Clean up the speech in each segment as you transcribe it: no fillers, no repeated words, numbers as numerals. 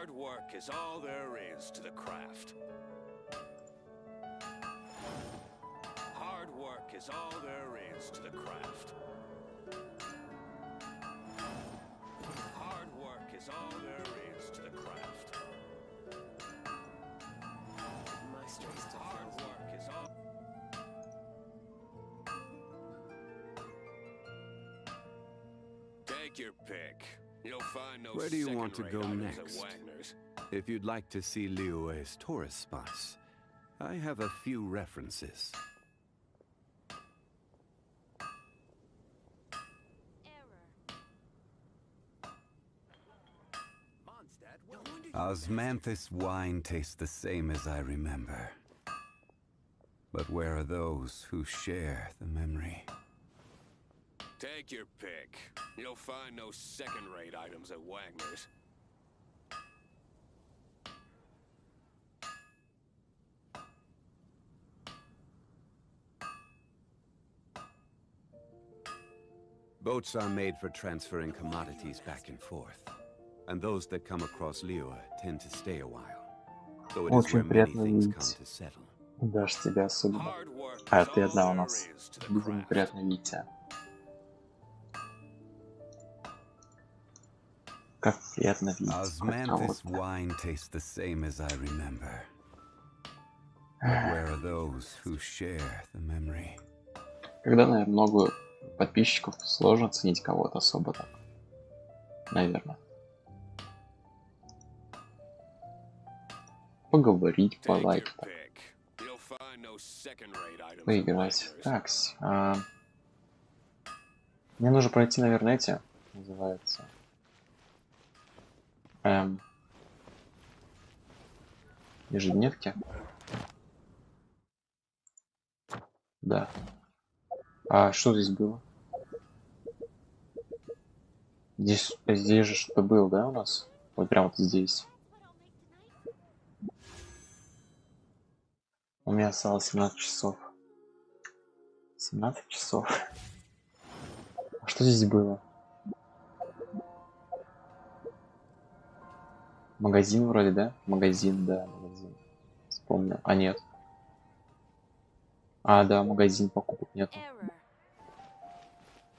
Hard work is all there is to the craft. Hard work is all there is to the craft. Hard work is all there is to the craft. My strength hard work is all. Take your pick. You'll find no. Where do you want to go second-rate items at next? Wagner's. If you'd like to see Liyue's tourist spots, I have a few references. Osmanthus wine tastes the same as I remember. But where are those who share the memory? Take your pick. You'll find no second-rate items at Wagner's. Boats are made for transferring commodities back and forth. And those that come across Liyue tend to stay a while. So it is where many things come to settle. Даже тебя особенно. А, ты одна у нас. Видимо, приятно видеть тебя. Как приятно видеть. Osmanthus wine tastes the same as I remember. But where are those who share the memory? Когда, наверное, много подписчиков, сложно ценить кого-то особо так. Наверное. Поговорить, полайкать. Поиграть. Так, мне нужно пройти, наверное, эти, называется. Ежедневки. Да. А что здесь было? Здесь же что-то было, да, у нас? Вот прям вот здесь. У меня осталось 17 часов. 17 часов. А что здесь было? Магазин вроде, да? Магазин, да, магазин. Вспомнил. А, нет. А, да, магазин покупок нет.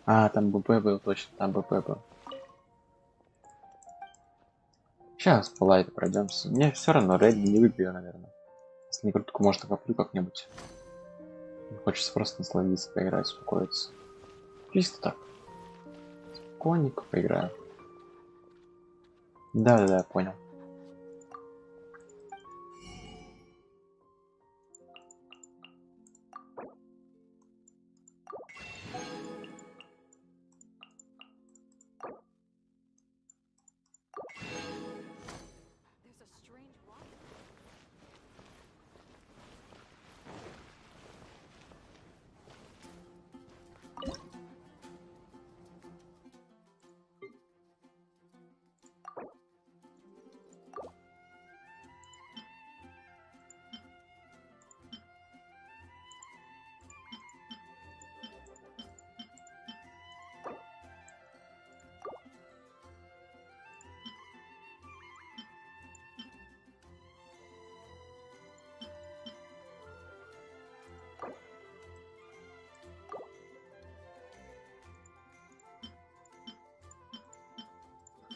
А, там БП был, точно, там БП был. Сейчас по лайту пройдемся. Мне все равно рейден не выбью, наверное. Если не крутку, может, коплю как-нибудь. Хочется просто насладиться, поиграть, успокоиться. Чисто так. Спокойненько поиграю. Да, понял.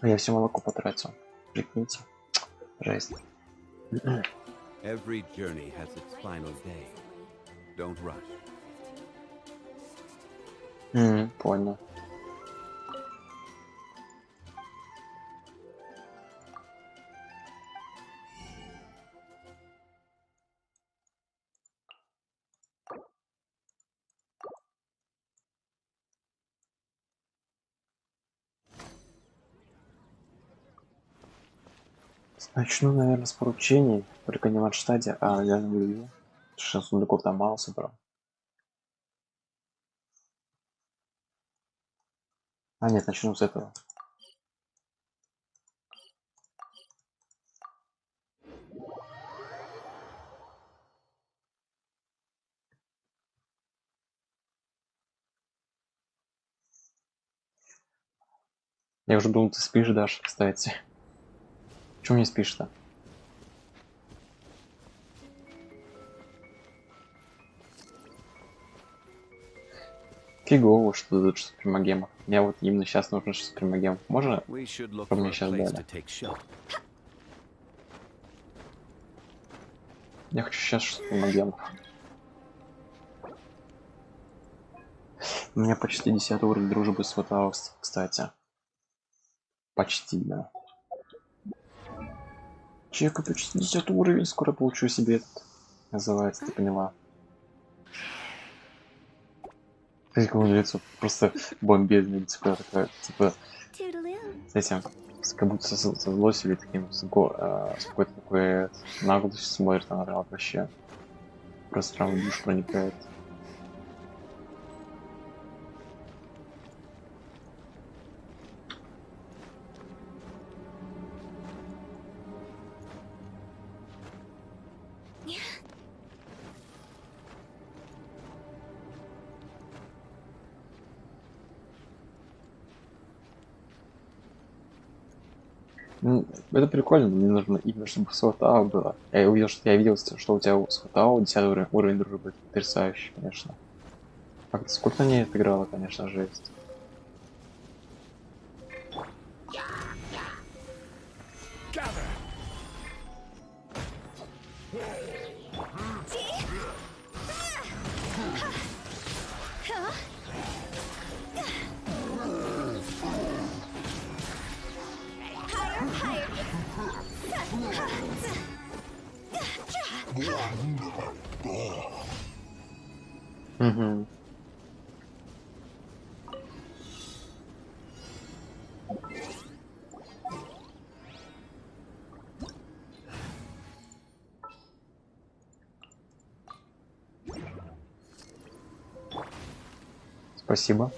Я все молоко потратил. Прикиньте. Жесть. Every journey has its final day. Don't rush. Понял. Начну, наверное, с поручений. Только не в анштаде, а я не люблю. Сейчас сундуков там мало собрал. А нет, начну с этого. Я уже думал, ты спишь, Даша, кстати. Чего не спишь-то? Фигово, что дадут 6 примагемов. Мне вот именно сейчас нужно 6 примагемов. Можно? Что мне сейчас дали? Я хочу сейчас 6 примагемов. У меня почти 10 уровень дружбы с Ватаус, кстати. Почти, да. Чека почти 10 уровень, скоро получу себе этот. Называется, ты поняла. Как он лицо просто бомбезное, типа такое, типа с этим, как будто со злостью или таким, с какой-то такой наглостью смотрит на народ вообще. Просто прям в душу проникает. Ну, это прикольно, но мне нужно именно, чтобы с Ватао было. Я увидел, что у тебя с Ватао 10 уровень дружбы. Потрясающе, конечно. Как сколько на ней отыграла, конечно, жесть. Угу. Спасибо.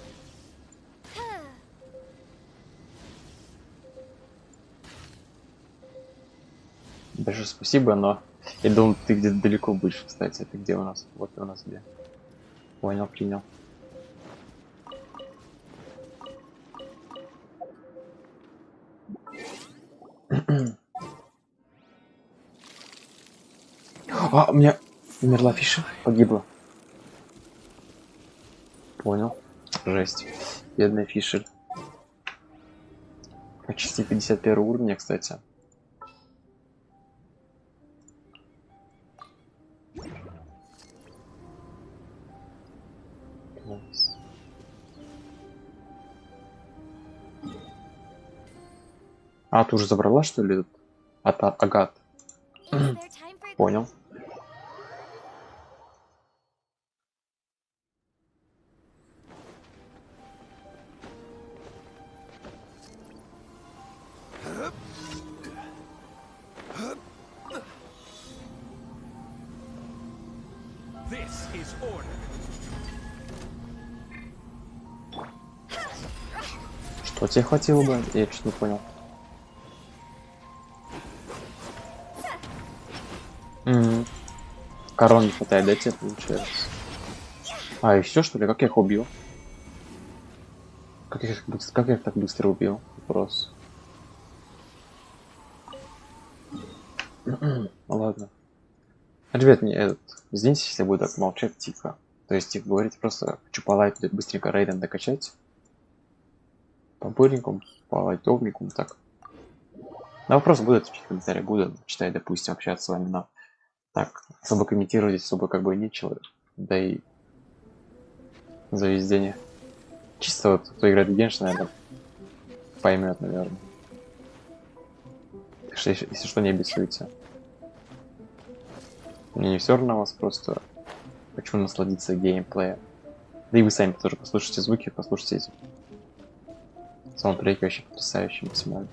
Даже спасибо, но я думал, ты где-то далеко будешь, кстати. Ты где у нас? Вот ты у нас где. Понял, принял. А, у меня умерла Фиша, погибла. Понял. Жесть. Бедная Фишер. Почти 51 уровня, кстати. А, ты уже забрала, что ли, этот? Агат? Понял. Что тебе хватило бы? Я что-то не понял. Корон не хватает, да, тебе получается? А, и все, что ли? Как я их убил? Как я их так быстро убил? Вопрос. Ну ладно. Ребят, мне этот... Извините, если я буду так молчать тихо. То есть, тихо говорить, просто хочу по лайту быстренько рейден докачать. По быренькому, по лайтовнику, так. На вопрос будут в комментариях, буду читать, допустим, общаться с вами, но так, особо комментировать особо как бы нечего, да и заведение. Чисто вот, кто играет в Genshin, наверное, поймет, наверное. Так что, если что, не обессуйте. Мне не все равно на вас, просто хочу насладиться геймплеем. Да и вы сами тоже послушайте звуки, послушайте эти саундтреки, вообще потрясающие максимально.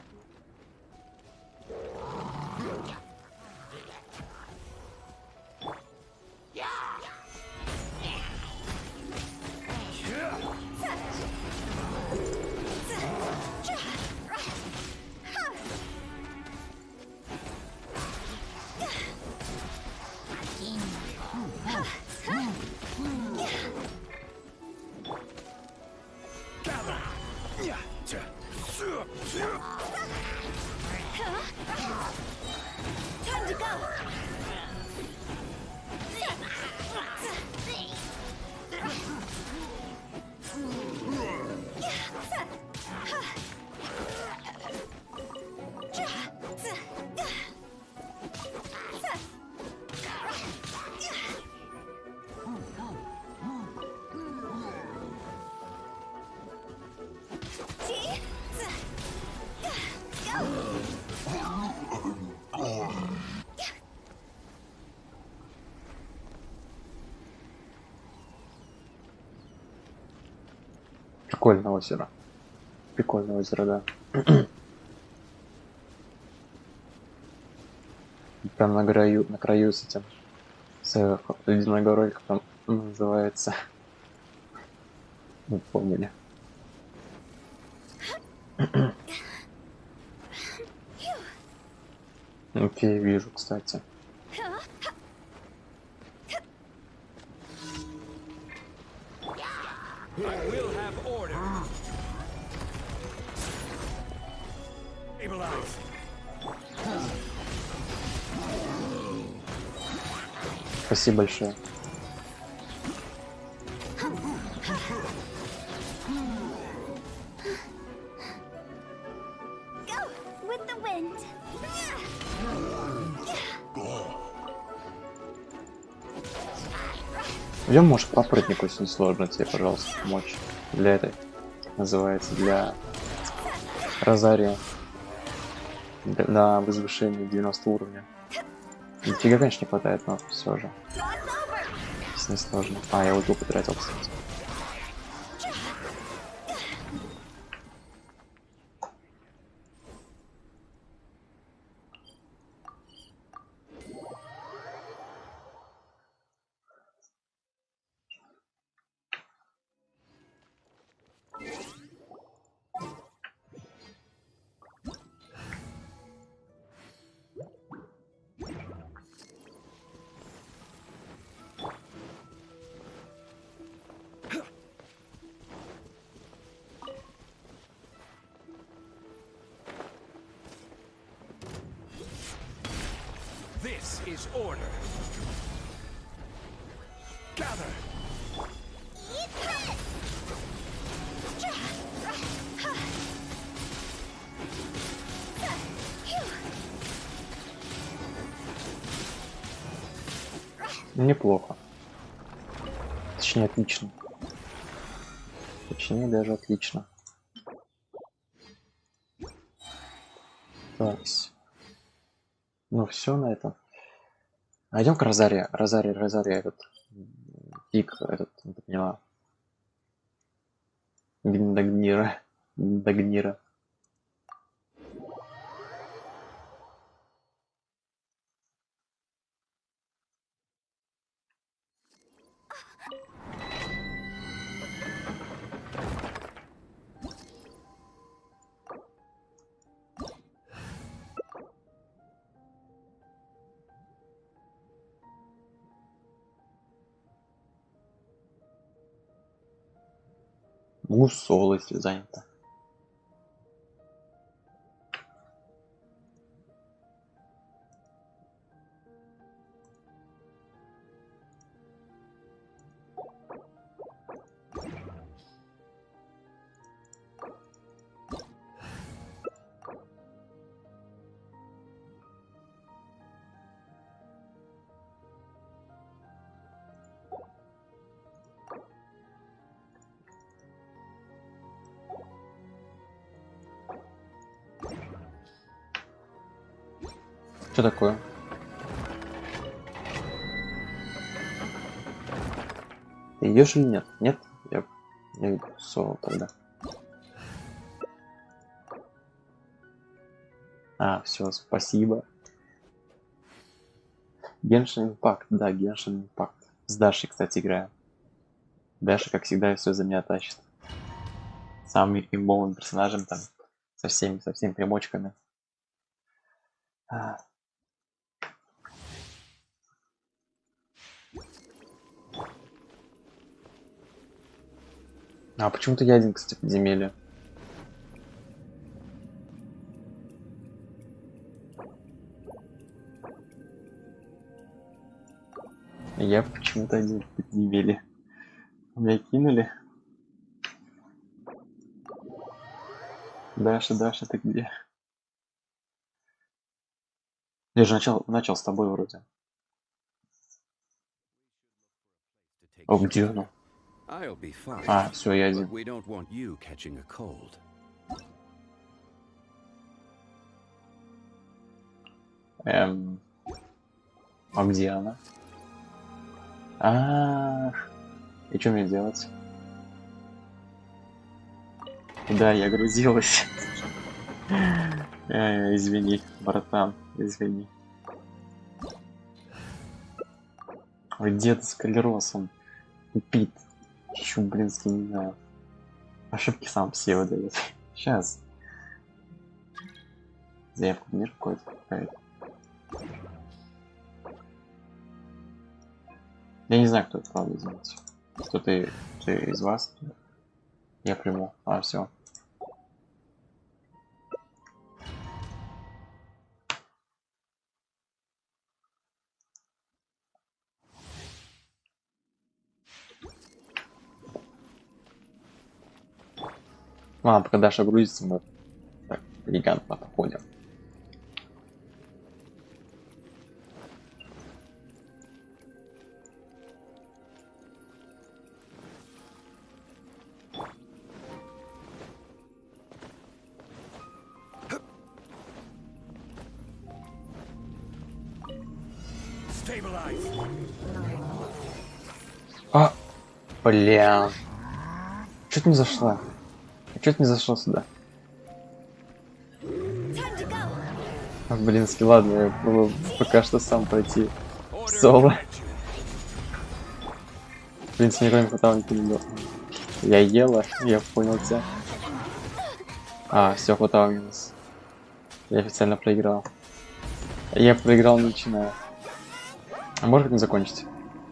Прикольное озеро. Прикольное озеро, да. Прям на краю с этим. С ледяной горой, как там называется. Не помню. Окей, вижу, кстати. Спасибо большое. Идем, может, попрыгнуть, если не сложно тебе, пожалуйста, помочь. Для этой. Называется, для Розария. На возвышении 90 уровня. Нифига, конечно, не хватает, но все же. Если не сложно. А, я ульту потратил, кстати. This is order. Gather. Неплохо. Точнее, отлично. Точнее, даже отлично. Так. Ну все на этом. Найдем к Розария. Розария этот пик, этот, не поняла. Дагнира. Мусол, если занято. Что такое? Ты идешь или нет? Нет? Я иду соло тогда. А, все, спасибо. Genshin Impact, да, Genshin Impact. С Дашей, кстати, играю. Даша, как всегда, все за меня тащит. Самым имбовым персонажем там, со всеми примочками. А почему-то я один, кстати, в подземелье. Я почему-то один в подземелье. Меня кинули. Даша, Даша, ты где? Я же начал с тобой вроде. О, где оно? А, все, я один. А где она? И что мне делать? Куда я грузилась? Извини, братан, извини. Ой, дед скалерос, он тупит. Чё, блин, не знаю. Ошибки сам все выдает. Сейчас. Заявку в мир какой-то. Я не знаю, кто это, правда, извините. Кто-то из вас? Я приму. А, все. Ладно, пока Даша грузится, мы так элегантно походим. А, бля. Чё ты не зашла? Чё ты не зашла сюда? А, блин, ладно, я попробую пока что сам пройти соло. В принципе, никого не хватало, никто не дал. Я ела, я понял тебя. А, все, хватало минус. Я официально проиграл. Я проиграл, не начиная. А может не закончить?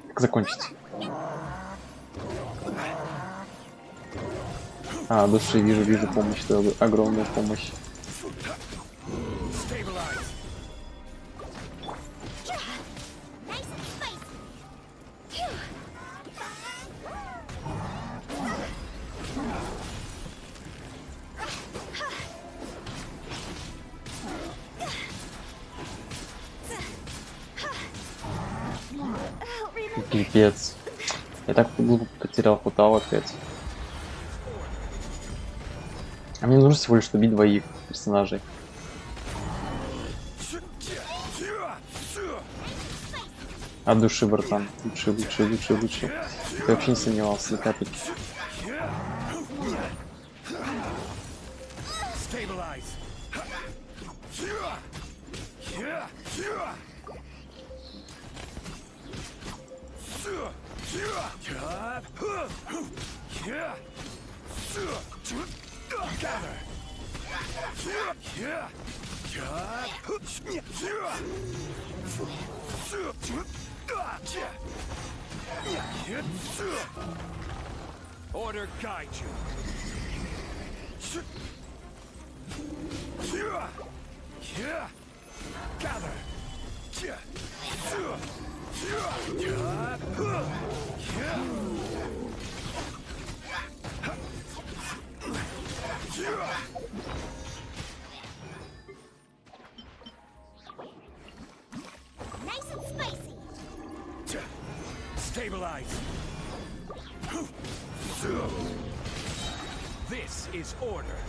Как закончить? А, души, вижу помощь, твою огромную помощь. Пипец. Я так глупо потерял хутал опять. А мне нужно всего лишь убить двоих персонажей. От души, братан. Лучше. Я вообще не сомневался, ни капельки. Order guide you. Gather. Nice and spicy. Stabilize. This is order.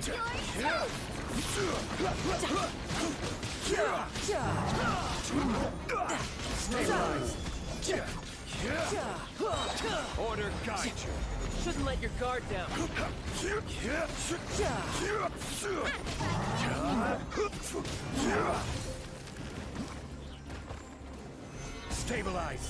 Stabilize. Order guide you. Shouldn't let your guard down. Stabilize.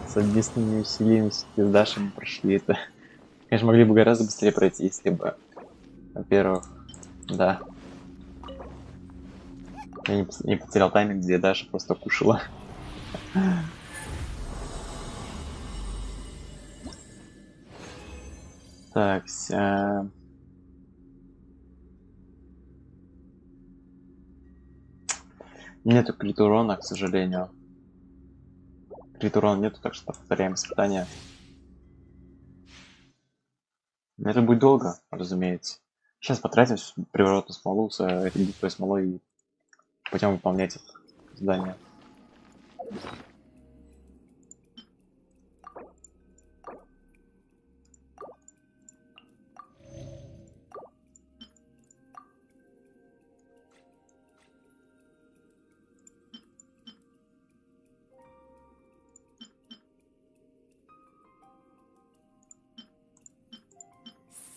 Совместными усилиями с Дашей мы прошли это. Конечно, могли бы гораздо быстрее пройти, если бы, во-первых, да. Я не потерял тайминг, где Даша просто кушала. Так, нету крит урона, к сожалению. Крит урона нету, так что повторяем испытания. Но это будет долго, разумеется. Сейчас потратим приворотную смолу с редитой смолой и пойдем выполнять это задание.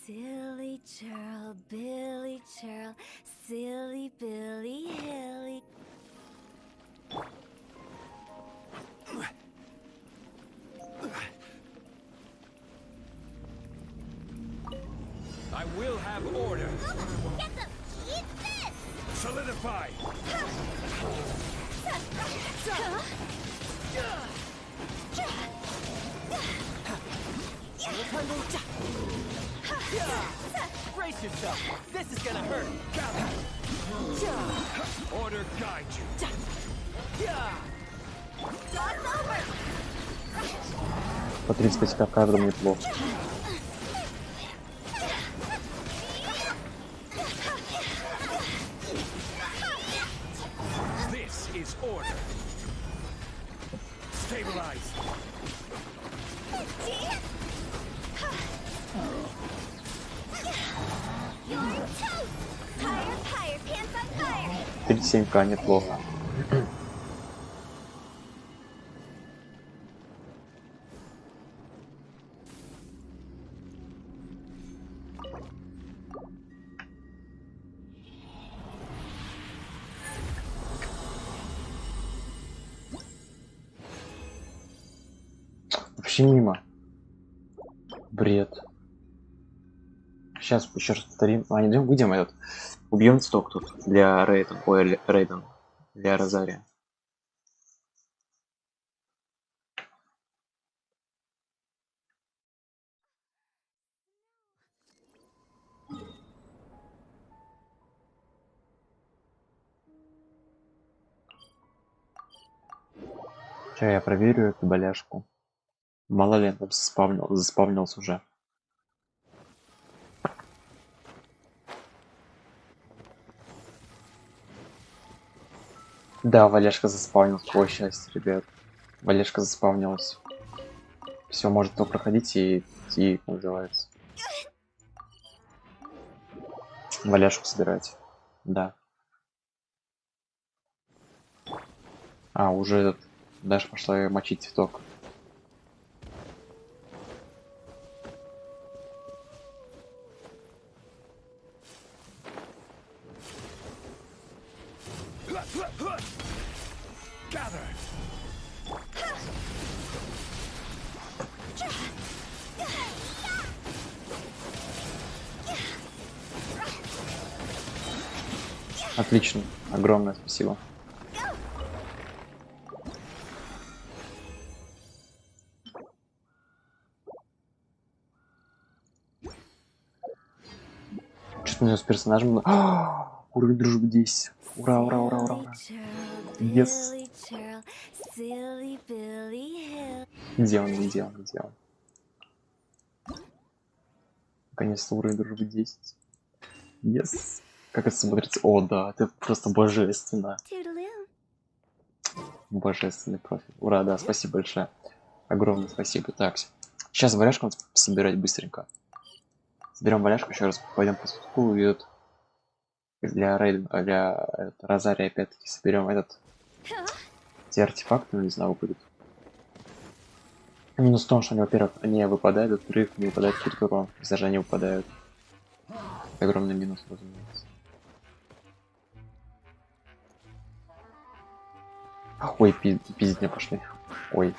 Silly churl, Billy churl, silly Billy Hilly. I will have order. Get them! Eat this! Solidify. Brace yourself. This is gonna hurt. Order guide you. Dog's over! По 35 к каждому неплохо. This is order. Stabilize. You're toast! Higher, higher, pants on fire! 37к неплохо. Вообще мимо. Бред. Сейчас еще раз повторим. Идем, выйдем этот. Убьем сток тут для рейден. Ой, рейден. Для Розария. Сейчас я проверю эту боляшку. Мало ли он там заспавнился уже. Да, Валяшка заспавнилась. О, счастье, ребят. Валяшка заспавнилась. Все, может то проходить и называется. Валяшку собирать. Да. А, уже этот. Даша пошла мочить цветок. Gather. Отлично. Огромное спасибо. Что-то у него с персонажем... Уровень дружбы 10. Ура, ура, ура, ура, ура. Yes. Где он, где он, где он? Наконец-то уровень дружбы 10. Yes. Как это смотрится? О, да, это просто божественно. Божественный профиль. Ура, да, спасибо большое. Огромное спасибо. Так, сейчас валяшку надо собирать быстренько. Соберем валяшку, еще раз пойдем по сутку и вот для рейдена, для Розария опять-таки соберем этот. Те артефакты, не знаю, выпадут. Минус в том, что они, во-первых, не выпадают, во-вторых, не выпадает крит урон, если даже они выпадают. Огромный минус, разумеется. Ой, пиздить мне пошли. Ой.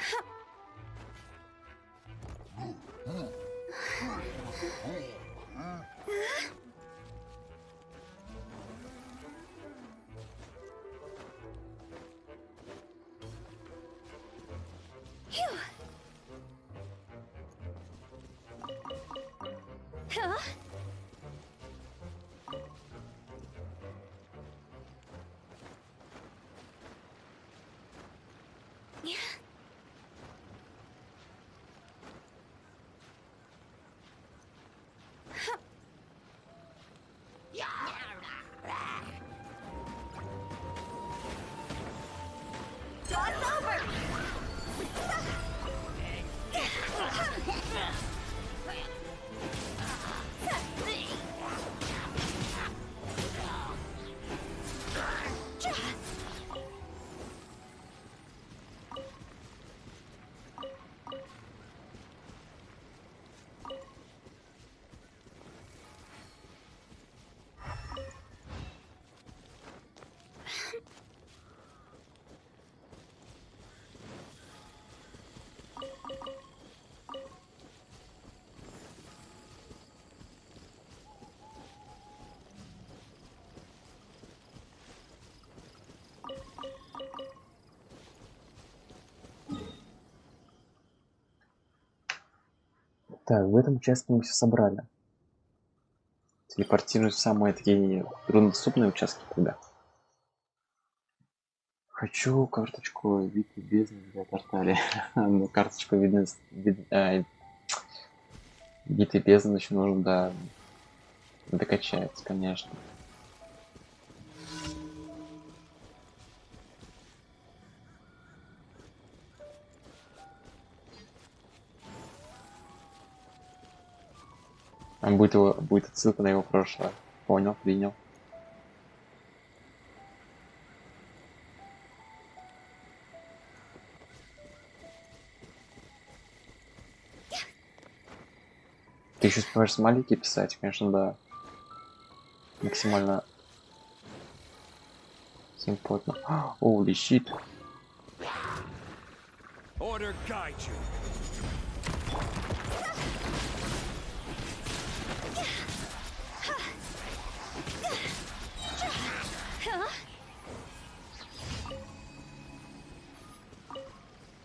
Так, в этом участке мы все собрали. Телепортируюсь в самые такие труднодоступные участки тогда. Хочу карточку вида бездны для портали. Ну, карточку вида бездны еще нужно докачать, конечно. Там будет отсылка на его прошлое. Понял, принял. Ты еще успеваешь смайлики писать, конечно, да. Максимально симпотно. О, лещит. Order guide you.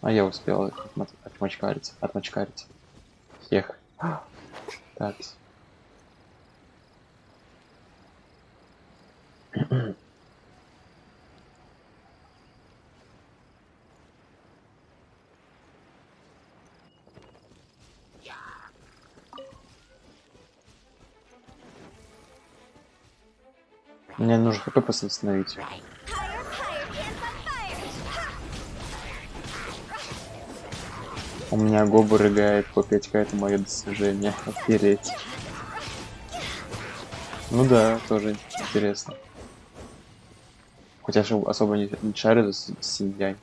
А я успел их отмочкарить. Ех. Так. Мне нужно хп восстановить. Higher, higher, pants on fire. У меня гобы рыгает по 5к, это мое достижение. Охереть. Ну да, тоже интересно. Хотя я особо не шарю за синьянь.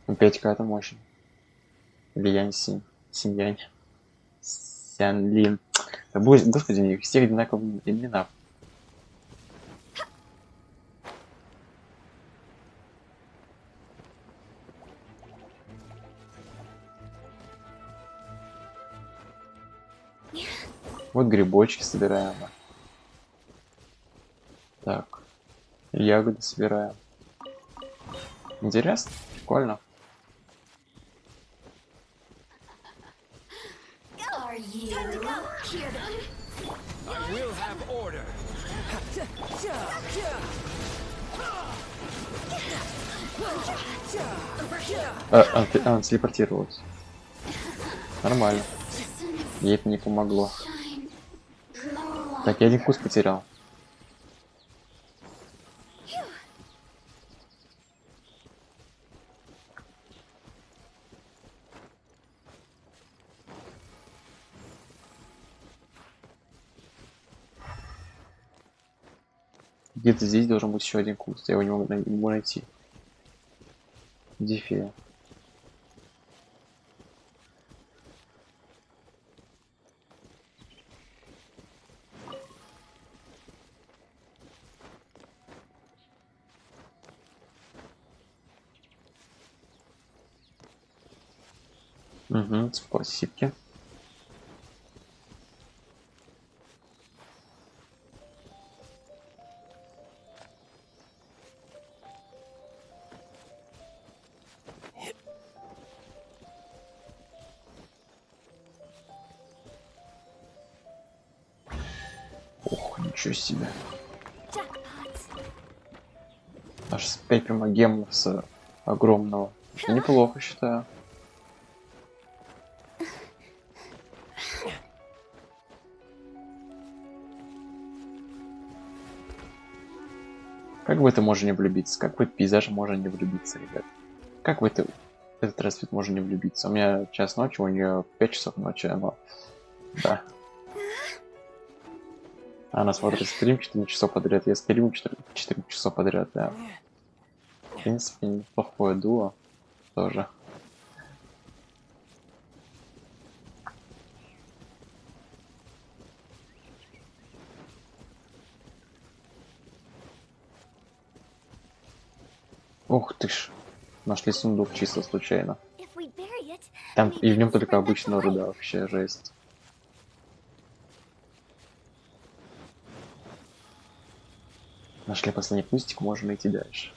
5к это мощно. Или янь синь. Синьянь. Сянлин. Да господи, у них всех одинаковые имена. Вот грибочки собираем. Так. Ягоды собираем. Интересно? Прикольно. Are you here? I will have order. Он телепортировался. Нормально. Ей это не помогло. Так, я один куст потерял. Где-то здесь должен быть еще один куст. Я его не могу найти. Дефия. Угу, спасибо. Ох, ничего себе. Аж 5 прямо гемов с огромного. Это неплохо, считаю. Как в это можно не влюбиться? Как в этот пейзаж можно не влюбиться, ребят? Как в этот рассвет можно не влюбиться? У меня час ночи, у нее 5 часов ночи, но... Да. Она смотрит стрим 4 часа подряд, я стримлю 4 часа подряд, да. В принципе, неплохое дуо тоже. Ух ты ж. Нашли сундук чисто случайно. Там и в нем только обычная руда, вообще жесть. Нашли последний кустик, можно идти дальше.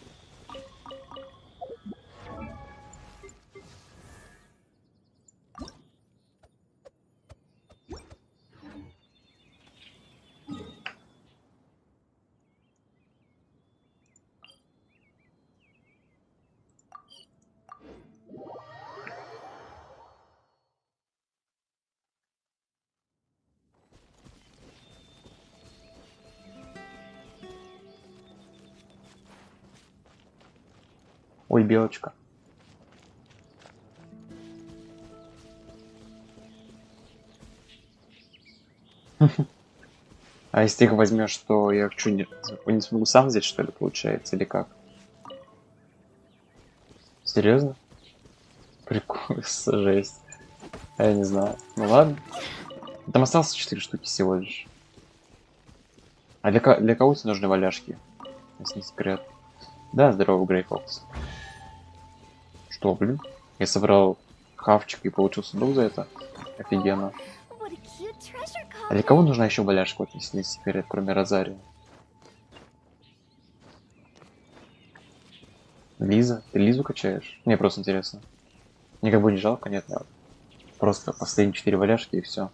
Ой, белочка. А если ты их возьмешь, то я что, не смогу сам взять, что ли, получается, или как? Серьезно? Прикол, жесть. А я не знаю. Ну ладно. Там осталось 4 штуки всего лишь. А для кого тебе нужны валяшки? Если не секрет. Да, здорово, Грей Фокс. Что, блин? Я собрал хавчик и получил сундук за это. Офигенно. What a cute treasure А card. для кого нужна еще валяшка, вот, если не секрет, кроме Розарии? Лиза? Ты Лизу качаешь? Мне просто интересно. Мне как бы не жалко, нет, нет. Просто последние 4 валяшки и все.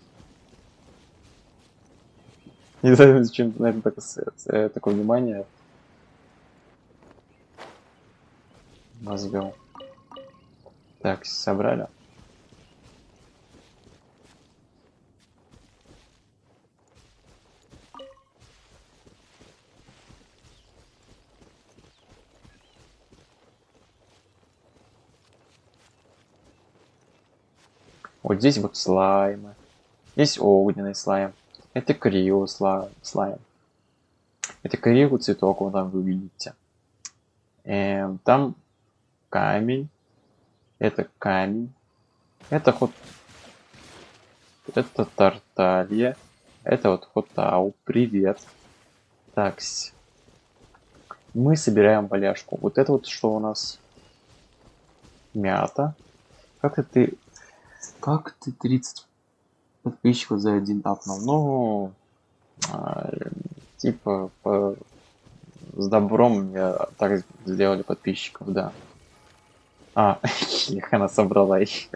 Не знаю, зачем на это такое внимание. Мозгал. Так, собрали. Вот здесь вот слаймы. Здесь огненный слайм. Это крио слайм. Это крио цветок, вон там вы видите. Там камень. Это камень. Это ход. Это тарталья. Это вот хотау. Привет. Такс. Мы собираем валяшку. Вот это вот что у нас? Мята. Как ты 30 подписчиков за один апнул? Ну, типа, с добром мне так сделали подписчиков, да. Их она собрала их.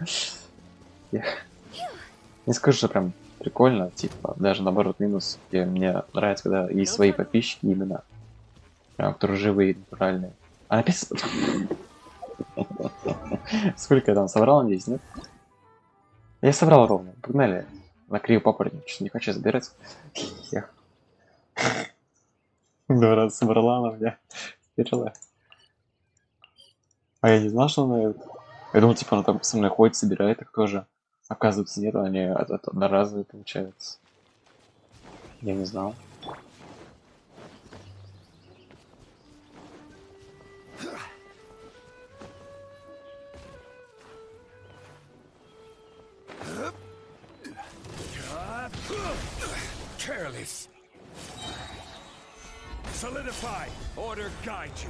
Не скажу, что прям прикольно, типа, даже наоборот минус. Мне нравится, когда есть свои подписчики именно, прям, которые живые, натуральные. А написано... Сколько я там собрал, надеюсь, нет? Я собрал ровно. Погнали. На криво папоротник. Что не хочу забирать. Два раза собрала она меня. Сперла. А я не знал, что она... Я думал, типа, она там со мной ходит, собирает их тоже. Оказывается, нет, они одноразовые получаются. Я не знал. Careless. Solidify. Order guide you.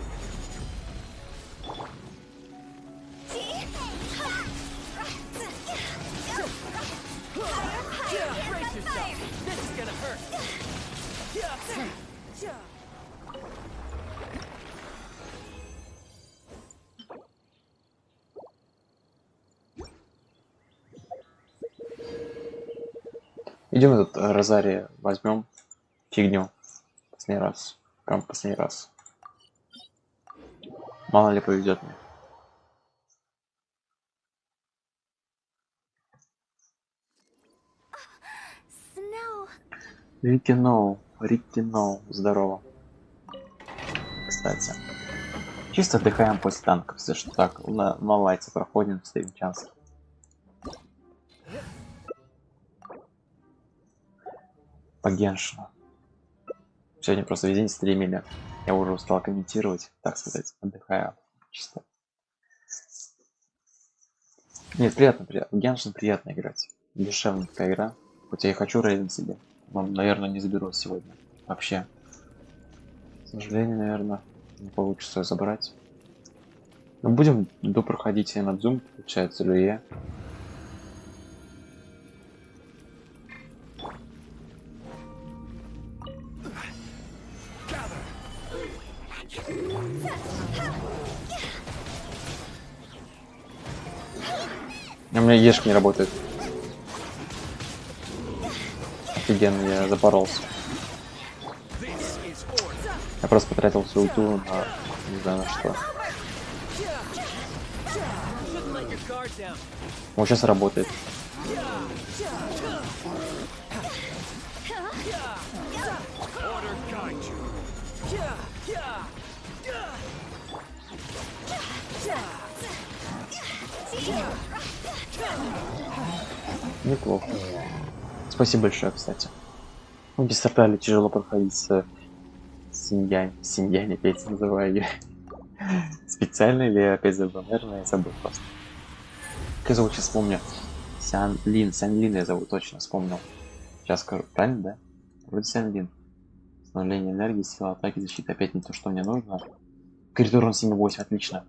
Brace yourself. This is gonna hurt. Идем этот Розария возьмем. Фигню. Последний раз. Прям последний раз. Мало ли повезет мне. Snow. Рикки здорово. Кстати. Чисто отдыхаем после танков, за что так на лайте проходим в стрим час. По Геншину. Сегодня просто весь день стримили. Я уже устал комментировать, так сказать, отдыхаю чисто. Нет, приятно. В Геншин приятно играть. Душевная такая игра. Хоть я и хочу рейден себе. Но, наверное, не заберу сегодня. Вообще. К сожалению, наверное, не получится её забрать. Но будем допроходить на Zoom, получается, Люе. У меня ешка не работает. Офигенно, я запоролся. Я просто потратил всю ульту на... не знаю на что. Вот сейчас работает. Неплохо. Спасибо большое, кстати. Ну, без тартали тяжело проходить с семьями, опять называю ее. Специально или я опять забыл? Наверное, я забыл просто. Как я зовут, сейчас вспомню. Сян Лин я зовут, точно вспомнил. Сейчас скажу, правильно, да? Вроде Сян Лин. Восстановление энергии, сила атаки, защита. Опять не то, что мне нужно. Крит урон 7,8, отлично.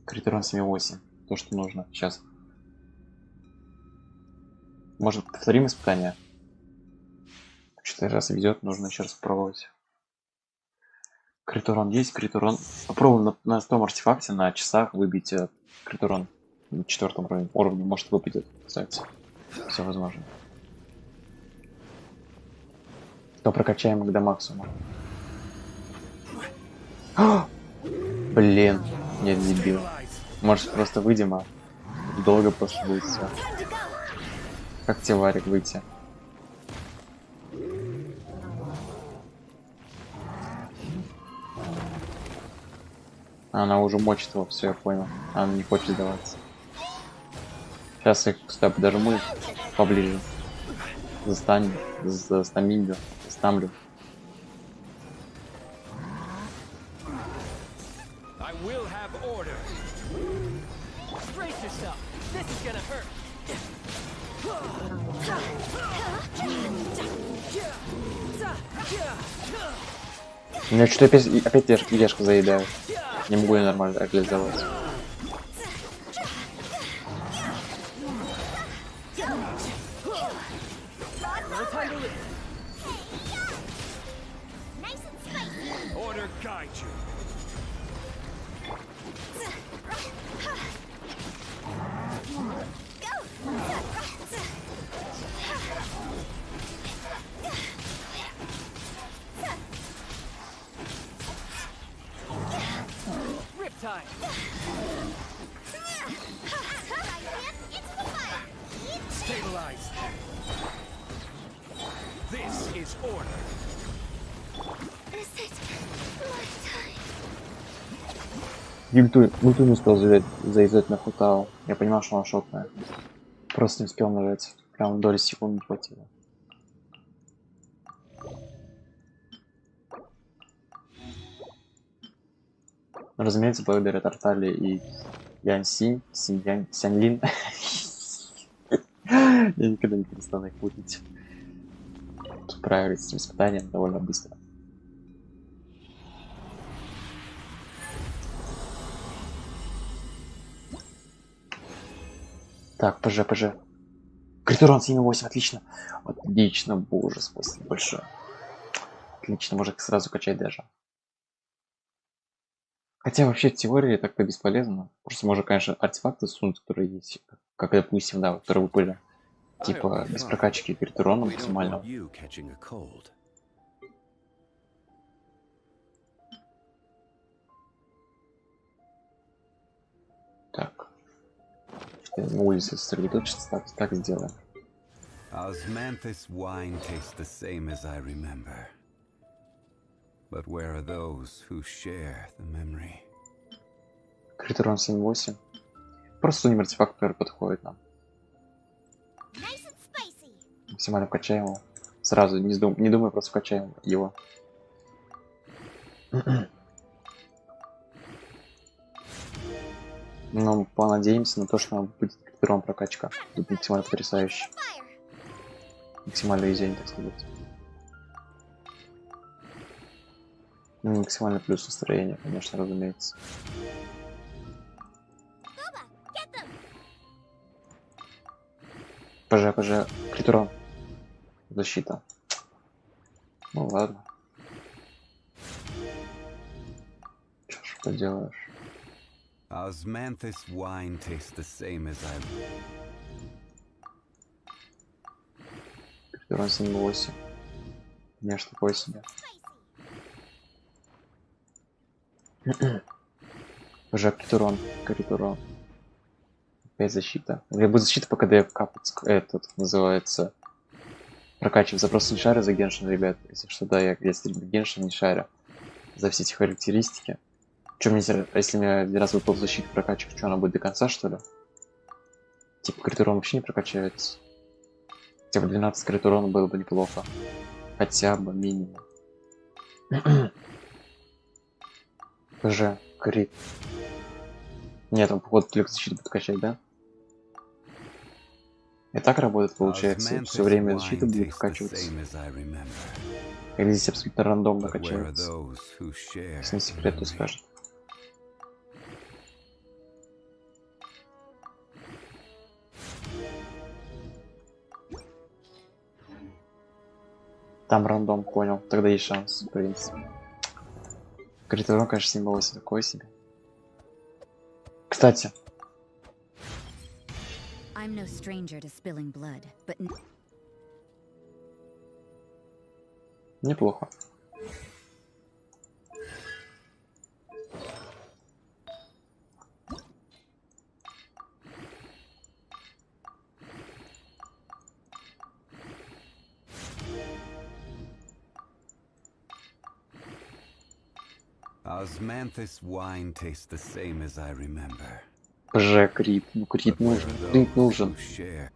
Крит урон 7,8. То, что нужно. Сейчас. Может, повторим испытание? 4 раза ведет, нужно еще раз попробовать. Крит урон есть, крит урон. Попробуем на 100 артефакте, на часах выбить крит урон. На 4 уровне, может, выпадет, кстати. Все возможно. То прокачаем их до максимума. Блин, нет, дебил. Может, просто выйдем, а долго просто будет все. Как тебе, Варик, выйти? Она уже мочит его, все, я понял. Она не хочет сдаваться. Сейчас я сюда подожму поближе. Заставлю. Меня что-то опять Ешка заедает. Не могу я нормально реализовать. Ульту не успел завязать на Хутау. Я понимал, что она шотная. Просто не успел нажать. Прям доли секунд не хватило. Разумеется, благодаря Тартали и Сяньлин. Я никогда не перестану их путать. Справились с этим испытанием довольно быстро. Так, ПЖ. Критурон 7,8, отлично. Отлично, боже, спасибо большое. Отлично, можно сразу качать даже. Хотя вообще в теории так-то бесполезно. Просто можно, конечно, артефакты сунуть, которые есть. Как, допустим, да, которые выпали. Типа без прокачки критурона максимально. Так. На улице сосредоточиться, так сделаем. Osmanthus wine tastes the same as I remember. But where are those who share the memory? Критурон 7,8. Просто сунем артефакт, который подходит нам. Максимально вкачаем его. Сразу, не думаю, просто вкачаем его. Ну, понадеемся на то, что будет критурон прокачка. Тут максимально потрясающе. Максимальное везение, так сказать. Ну, максимально плюс настроение, конечно, разумеется. ПЖ, критурон. Защита. Ну ладно. Что ж поделаешь. Osmanthus wine tastes the same as I... Критурон 7,8. Конечно, такое себе. ПЖ, критурон. Опять защита. У меня будет защита, пока я капать этот называется. Прокачиваться. Просто не шарю за Геншин, ребят. Если что, да, я стример Геншин, не шарю за все эти характеристики. Что мне, если мне один раз выпал защиту прокачку, что она будет до конца, что ли? Типа крит урон вообще не прокачается. Хотя бы 12 крит урона было бы неплохо. Хотя бы минимум. ПЖ, крит. Нет, он походу только защиту будет качать, да? И так работает, получается. Все время защита будет вкачиваться. Или здесь абсолютно рандомно качается. Если не секрет, то скажет. Там рандом, понял. Тогда есть шанс, в принципе. Крит урон, конечно, 7-8 такой себе. Кстати. I'm no stranger to spilling blood, but Неплохо. Osmanthus wine tastes the same as I remember. ПЖ, крит. Ну, крит нужен. Крит нужен.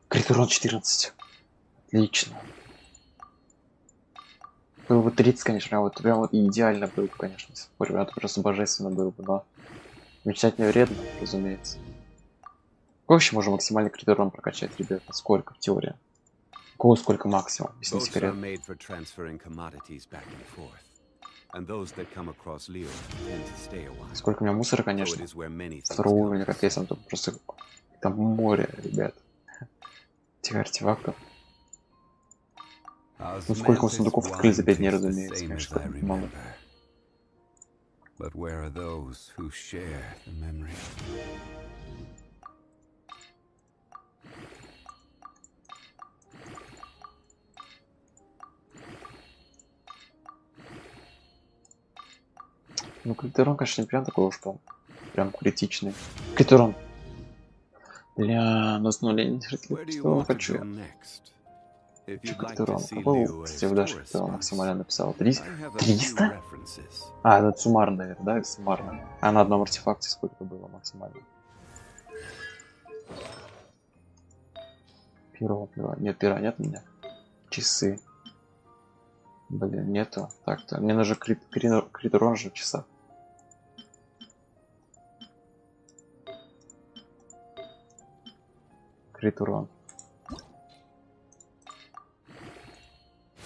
Крит урон 14. Отлично. Было бы 30, конечно, вот прям вот идеально было бы, конечно. Спорю, это просто божественно было бы, но мечтать не вредно, разумеется. Какой вообще можно максимальный крит урон прокачать, ребята? Сколько в теории? Кого сколько максимум, если не секрет? Сколько у меня мусора, конечно. Второго уровня, как если там просто там море, ребят. Этих артефактов. Ну сколько у сундуков открыли за 5 дней, разумеется, конечно, мало. Ну, крит урон, конечно, не прям такой уж прям критичный. Крит урон. Бля, нас нулей. Что хочу я? Крит урон. Какой, кстати, в Даше крит урон максимально написал? 300? А, это суммарно, наверное, да? Это суммарно. А на одном артефакте сколько было максимально? Пера. Нет, пера нет у меня. Часы. Блин, нету. Так-то. Мне нужен крит урон же в часах. Крит урон.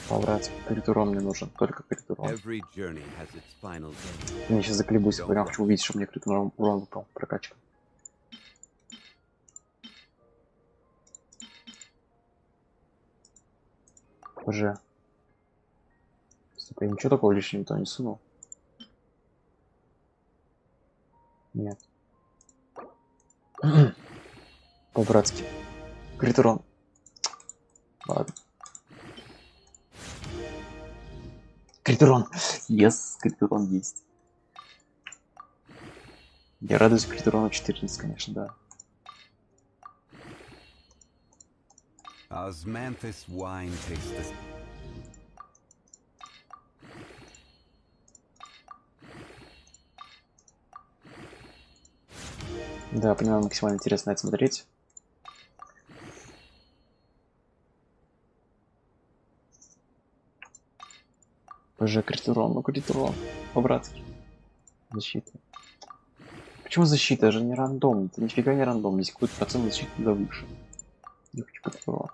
Побрать, крит урон мне нужен. Только крит урон. Я сейчас заколебусь, я прям хочу увидеть, что мне крит урон выпал. Прокачка. Уже. Я ничего такого лишнего не сунул. Нет. По-братски. Крит урон. Ладно. Крит урон. Yes, крит урон есть. Я радуюсь крит урону 14, конечно, да. Osmanthus wine tastes the... Да, понимаю, максимально интересно это смотреть. ПЖ, крит урон, ну крит урон. По-братски. Защита. Почему защита? Это же не рандом. Это нифига не рандом. Здесь какой-то процент защиты туда выше. Я хочу крит урон.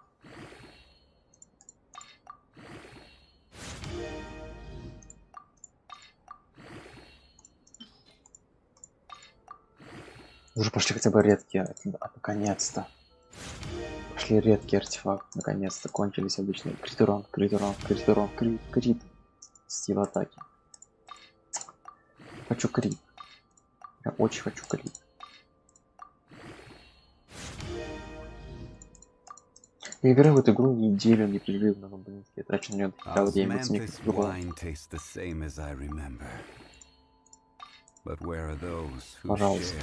Уже пошли хотя бы редкие. Наконец-то. Пошли редкие артефакты. Наконец-то кончились обычные. Крит урон, крит. Стил атаки. Хочу крит. Я очень хочу крит. Я играю в эту игру неделю непрерывно, но, блин, я трачу на нее до время. Пожалуйста.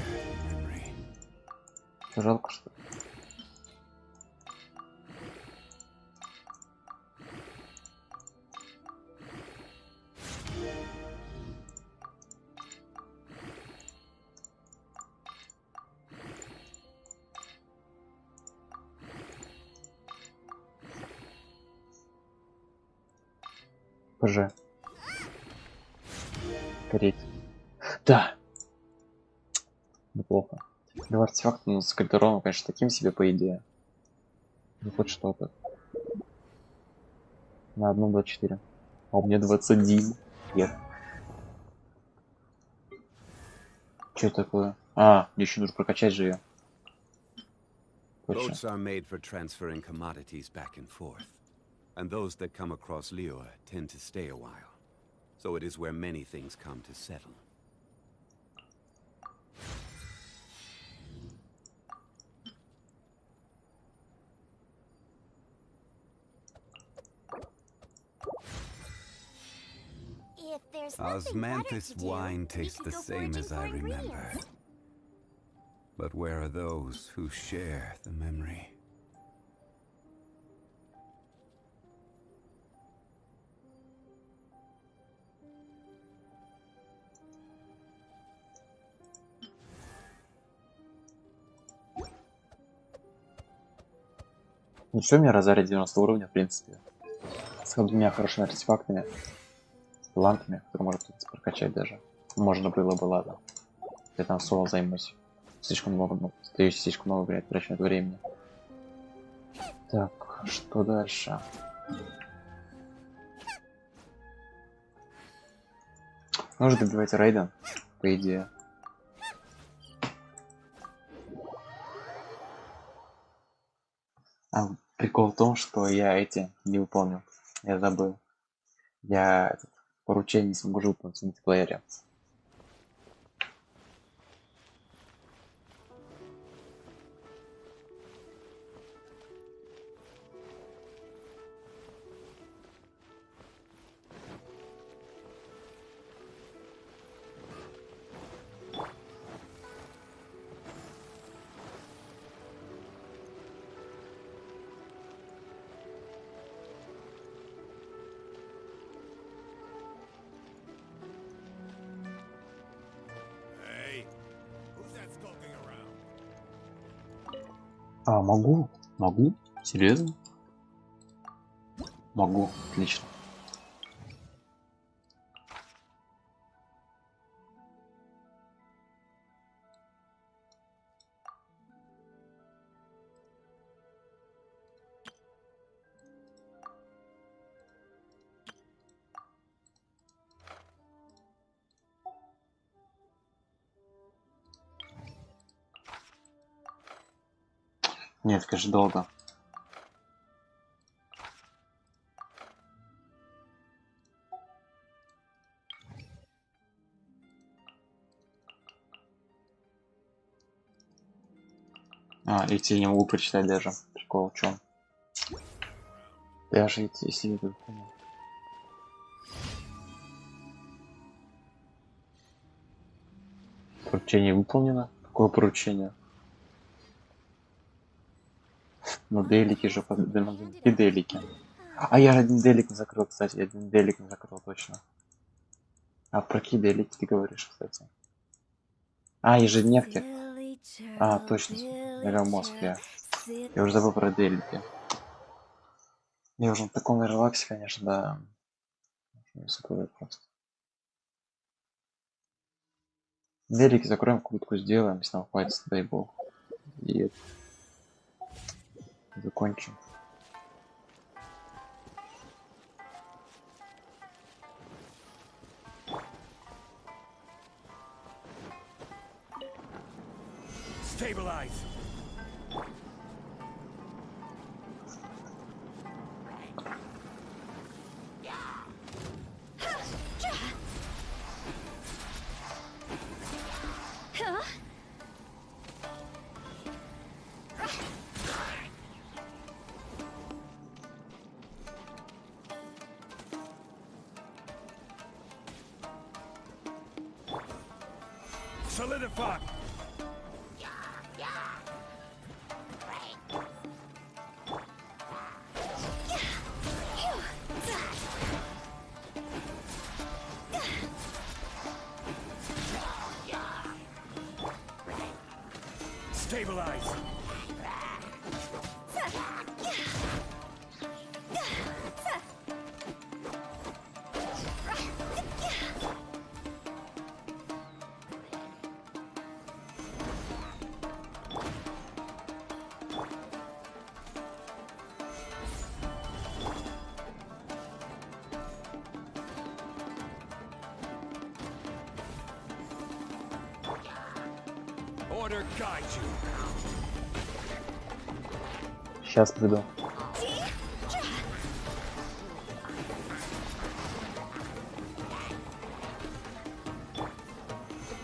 Жалко, что ли? ПЖ. Гореть. Да. Неплохо. Два артефакта, но с кальдероном, конечно, таким себе по идее. Ну хоть что-то. На одном 24. А у меня 21. Нет. Что такое? А, мне еще нужно прокачать же ее. Точно. Boats are made for transferring commodities back and forth, and those that come across Liua tend to stay a while. So it is where many things come to settle. If there's nothing better Osmanthus to do, wine we tastes could the go same foraging as for I remember. ingredients. But where are those who share the memory? Ну все, мне разорят 90 уровня, в принципе. С двумя хорошими артефактами. С талантами, которые можно прокачать даже. Можно было бы, ладно. Я там соло займусь. Слишком много, слишком много времени трачу на это времени. Так, что дальше? Нужно добивать рейден, по идее. А прикол в том, что я эти не выполнил. Я забыл. Я этот, поручение не смогу же выполнить в мультиплеере. Hey, who's that skulking around? А, могу? Могу? Серьезно? Могу, отлично. Нет, конечно, долго. А, эти я не могу прочитать даже. Прикол в чем? Даже эти, если я тут понял. Поручение выполнено. Какое поручение? Ну, делики же, и делики. А я один делик не закрыл, кстати, один делик не закрыл, точно. А про какие делики ты говоришь, кстати? А, ежедневки. А, точно. Мегамозг, я уже забыл про делики. Я уже на таком релаксе, конечно, да. Не закрою просто. Делики закроем, куртку сделаем, если нам хватит, дай бог. И закончим. Stabilize. Huh? Solidify. Stabilize. order guide you. Сейчас приду.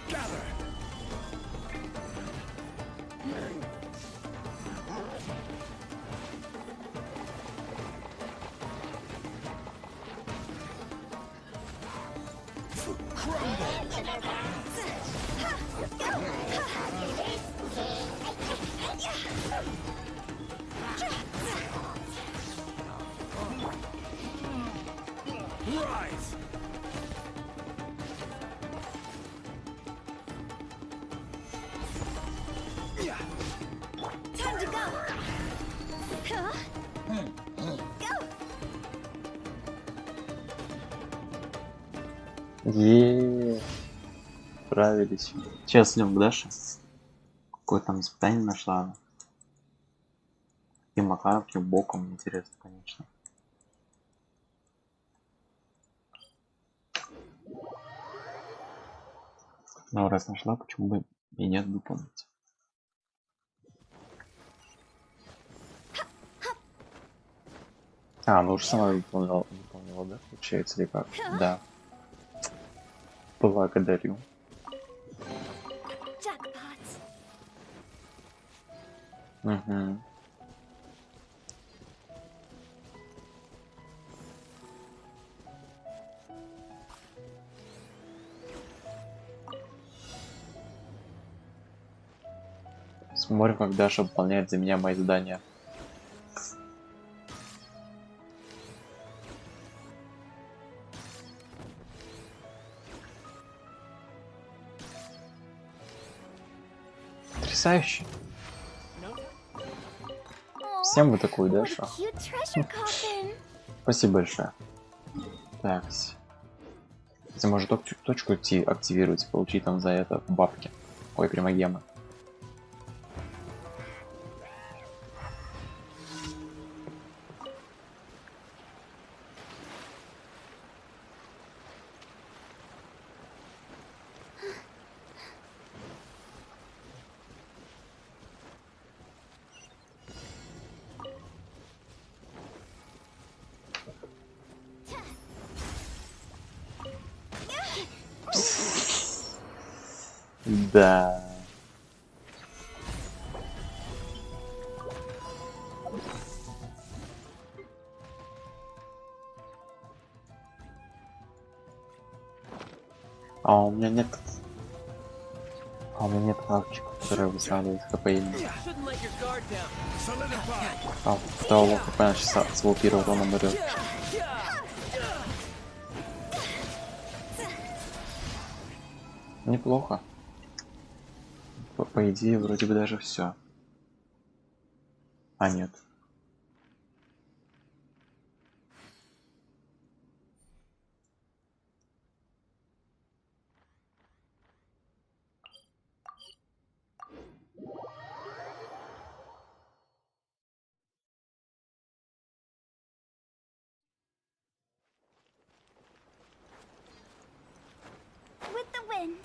Gather. Rise. Time to go. Huh? Go. Справились. Сейчас идем к Даше. Какое там испытание нашла она. И Макаровки боком, интересно, конечно. Ну, раз нашла, почему бы и нет выполнить? А, ну уже сама выполнила, да, получается, или как? Да. Благодарю. Jackpot. Угу. Смотрим, как Даша выполняет за меня мои задания. Потрясающе. Всем вы такую, What a Даша. cute treasure coffin. Спасибо большое. Так. Если может точку активировать, получить там за это бабки. Ой, примагемы. Да. А у меня нет... А у меня нет навычек, которые восстанавливают ХП именно. Shouldn't let your guard down. Solidify. А второго ХП сейчас свопировал, он умрет. Неплохо. По идее, вроде бы даже все. А нет. With the wind.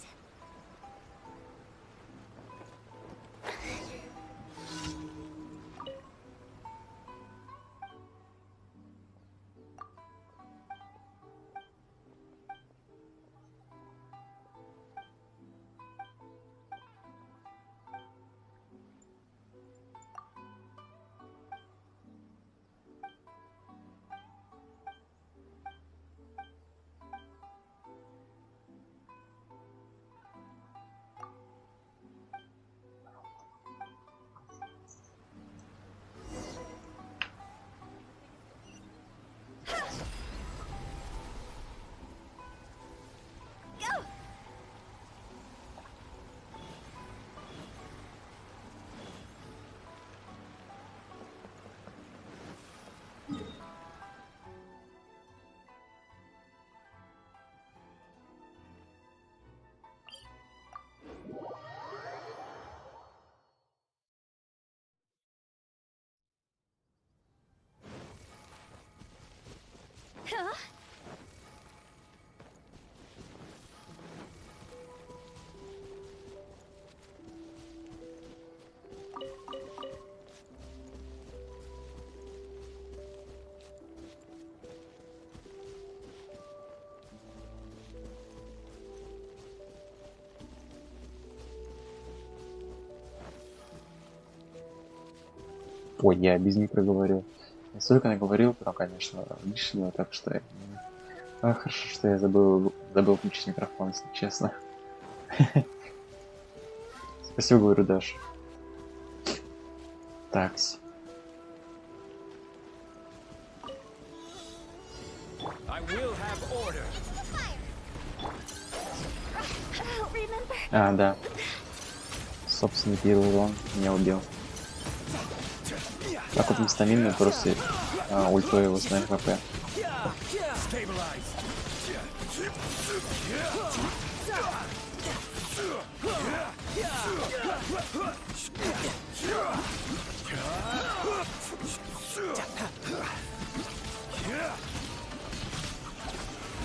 Huh? Ой, я без микро говорю. Я столько наговорил, но, конечно, лишнего, так что... хорошо, что я забыл включить микрофон, если честно. Спасибо, говорю, Даша. Такс. I will have order. А, да. Собственно, первый урон меня убил. Так вот стаминный просто ультой его с хп. Stabilize.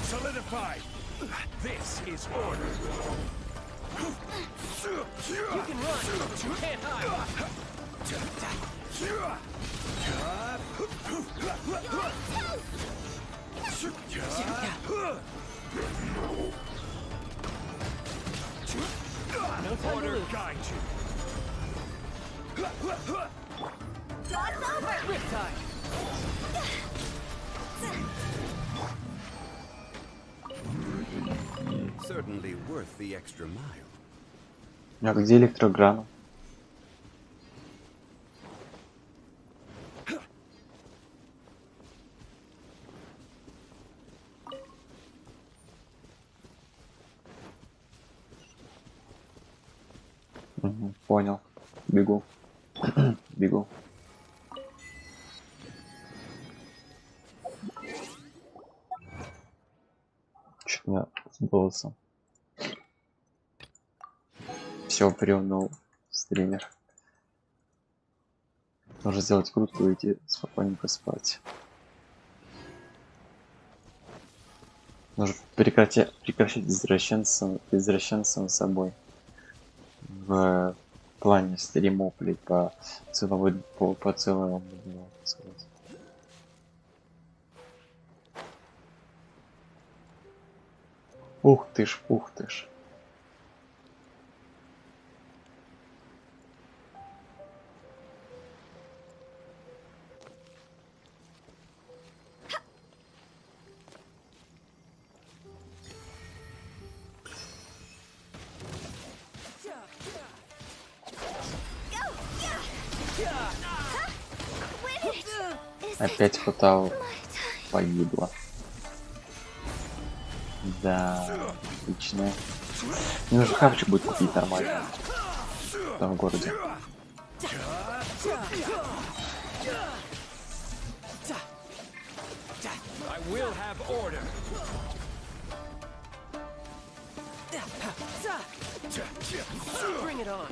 Solidify. This is order. You can run, but you can't hide. No time to lose. Guide you. Riptide. Certainly worth the extra mile. А где электрограмма? Угу, понял. Бегу. Бегу. Чуть не сбылся. Все, приунул стример. Нужно сделать крутку и идти спокойненько спать. Нужно прекращать извращенцем с собой. В плане стримов или по целому, по целому, так сказать. Ух ты ж, ух ты ж. Опять хватал погибло. Да, отлично. Мне нужно хавчик будет купить нормально. Там в городе. I will have order. Bring it on.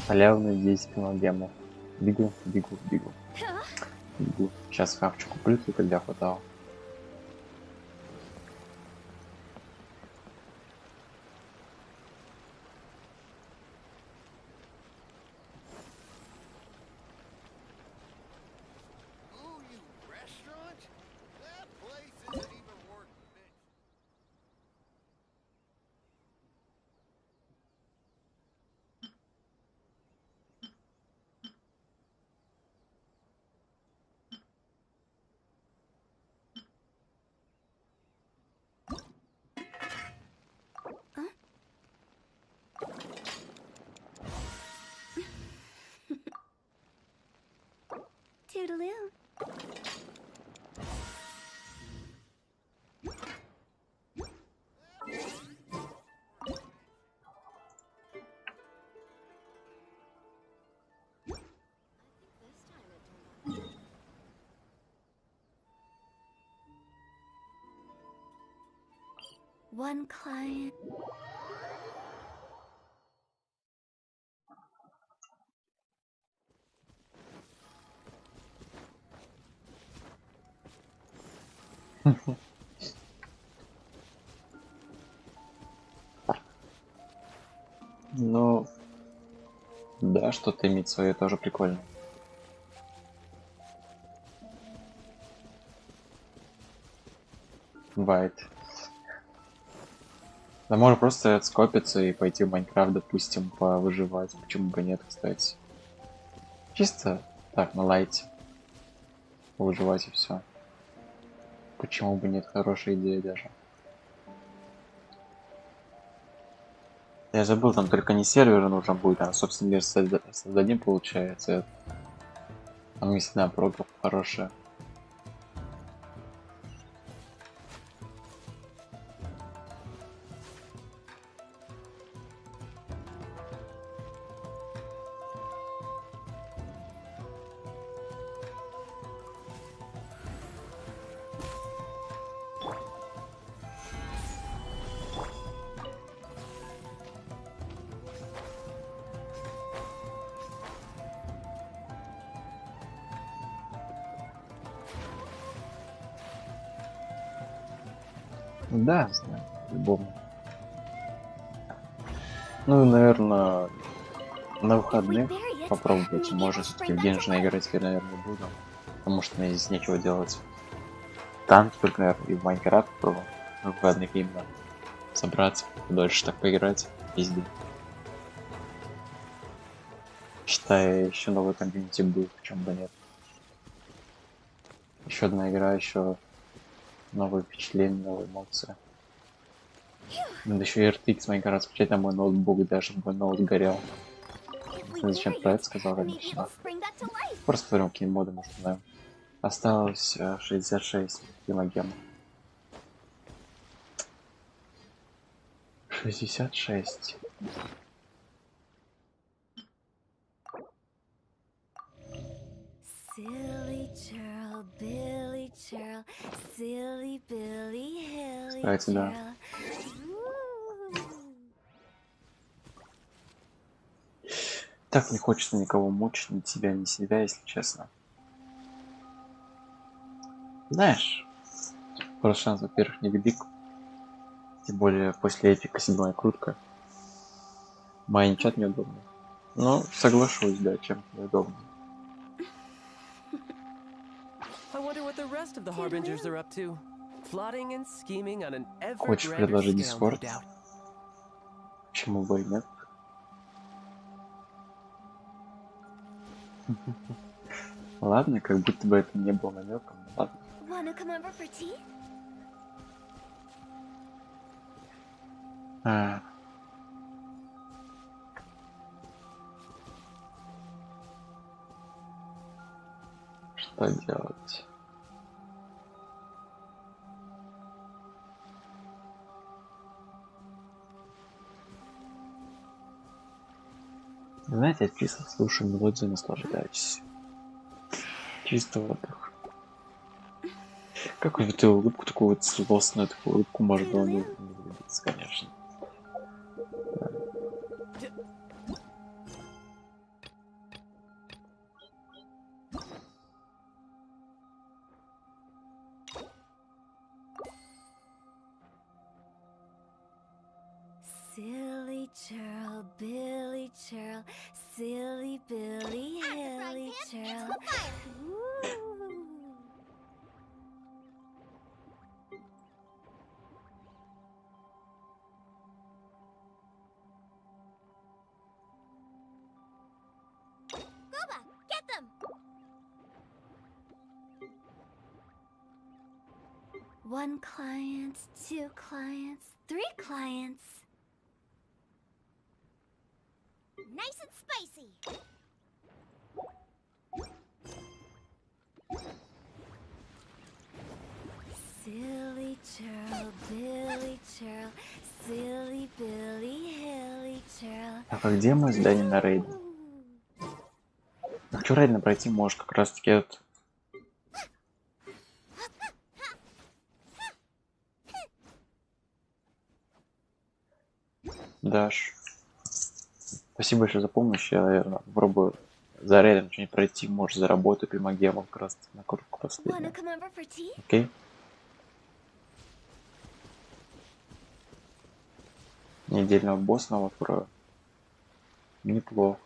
Халявные 10 килограммов. Бегу, бегу, бегу. Сейчас хавчик куплю, и тогда хватало. Ooh, you restaurant? That place isn't even worth mentioning. Toodaloo. One client. Ну, да, что-то иметь свое тоже прикольно. Бывает. Да можно просто скопиться и пойти в Майнкрафт, допустим, повыживать. Почему бы нет, кстати. Чисто так, на лайте. Выживать и все. Почему бы нет, хорошая идея даже. Я забыл, там только не сервер нужно будет, а собственно мир создадим, получается. Там есть одна прога хорошая. Да, знаю, любому. Ну, наверное, на выходных попробовать. Может, все-таки в Genshin играть теперь, наверное, буду. Потому что мне здесь нечего делать. Там только, наверное, и в Майнкрафт попробую. На выходных именно собраться, дольше так поиграть везде. Считай, еще новый комьюнити будет, почему бы нет. Еще одна игра, еще новые впечатления, новые эмоции. Надо еще и RTX Майнкрафт скачать на мой ноутбук, даже мой ноут горел. Зачем про это сказал, конечно. Просто посмотрим, какие моды мы установим. Осталось 66 гемогем. 66. Silly churl, Billy churl, silly Billy Hilly Кстати, да. churl. Так не хочется никого мучить, ни тебя, ни себя, если честно. Знаешь, просто шанс, во-первых, не велик. Тем более после эпика 7-я крутка. Майнчат неудобно. Ну, соглашусь, да, чем неудобно. I wonder what the rest of the harbingers are up to. Plotting and scheming on an ever Хочешь grander предложить scale, no Дискорд? doubt. Почему бы и нет? Ладно, как будто бы это не было намеком, но ладно. Wanna come over for tea? Что делать? Знаете, я чисто слушаю мелодию, наслаждаюсь. Чисто отдых. Какую ты улыбку, такую вот злостную такую улыбку можно было не влюбиться, конечно. Silly churl, Billy churl, silly Billy, hilly churl. Woo. Goba, get them! One client, two clients, three clients. Nice and spicy. Silly churl, Billy churl, silly Billy, hilly churl. Так, а где мое задание на рейден? Хочу рейден пройти, можешь как раз таки этот... Даш. Спасибо большое за помощь. Я, наверное, попробую за рейдом что-нибудь пройти. Может, заработаю при магемах как раз на куртку последнюю. Окей? Недельного босса нового открою. Неплохо.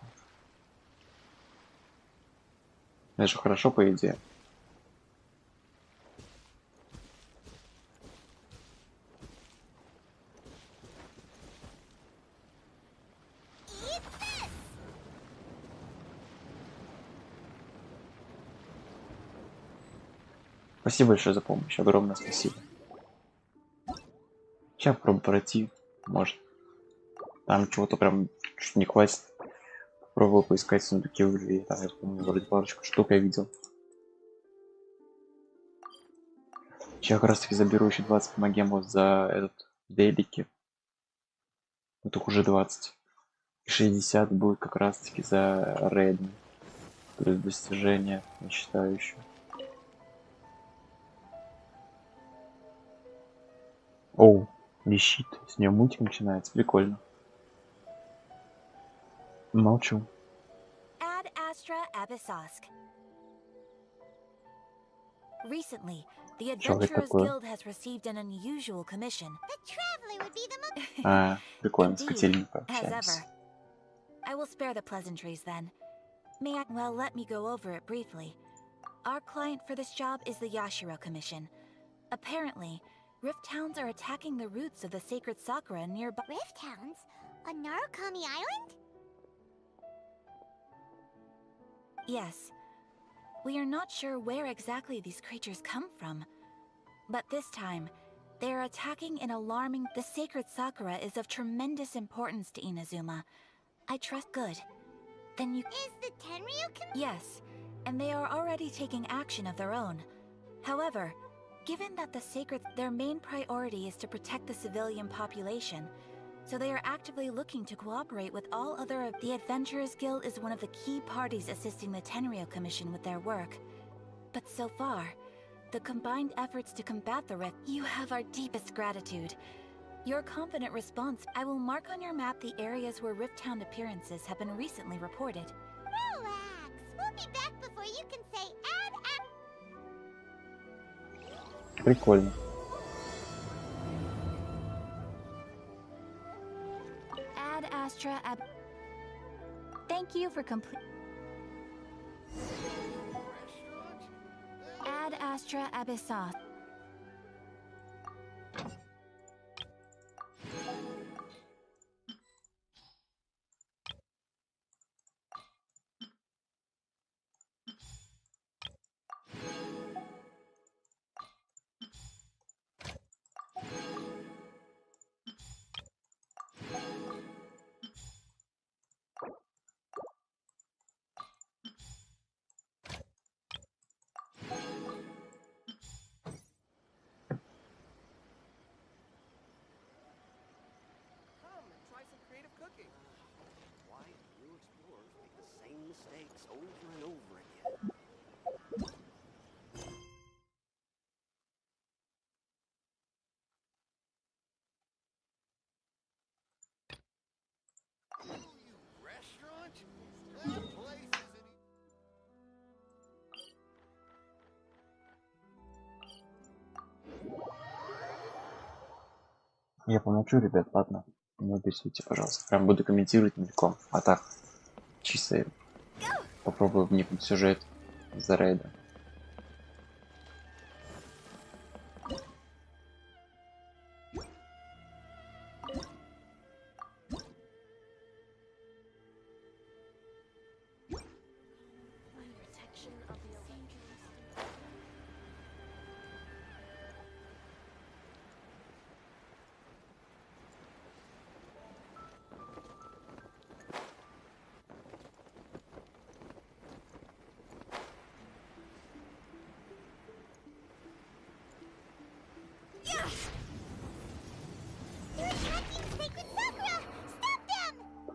Это же хорошо, по идее. Спасибо большое за помощь. Огромное спасибо. Сейчас попробую пройти. Может. Там чего-то прям чуть не хватит. Попробую поискать сундуки в дверь. Там, я помню, вроде парочку штук я видел. Сейчас как раз таки заберу еще 20 магемов за этот делики. Вот их уже 20. И 60 будет как раз таки за рейден. Плюс достижения, я считаю еще. Оу, висит. С нее мультик начинается. Прикольно. Молчу. Recently, the Adventurers Guild has received an unusual commission. The traveler would be the most... Прикольно, с Indeed, котельной as пообщаемся. ever. I will spare the pleasantries then. May I... Well, let me go over it briefly. Our client for this job is the Yashiro Commission. Apparently, Rift Hounds are attacking the roots of the sacred sakura nearby. Rift Hounds? On Narukami Island? Yes. We are not sure where exactly these creatures come from. But this time, they are attacking in alarming... The sacred sakura is of tremendous importance to Inazuma. I trust good. Then you... Is the Tenryu Commission? Yes, and they are already taking action of their own. However, given that the sacred... Their main priority is to protect the civilian population, so they are actively looking to cooperate with all other... The Adventurers Guild is one of the key parties assisting the Tenryu Commission with their work. But so far, the combined efforts to combat the rift... You have our deepest gratitude. Your confident response... I will mark on your map the areas where Rift Hound appearances have been recently reported. Relax! We'll be back before you can say add... Прикольно. Ad Astra Ab... Thank you for complete... Ad Astra Abyssoth. Я помолчу, ребят, ладно. Не обессудьте, пожалуйста. Прям буду комментировать мельком. А так, чисто попробую вникнуть в сюжет за рейда.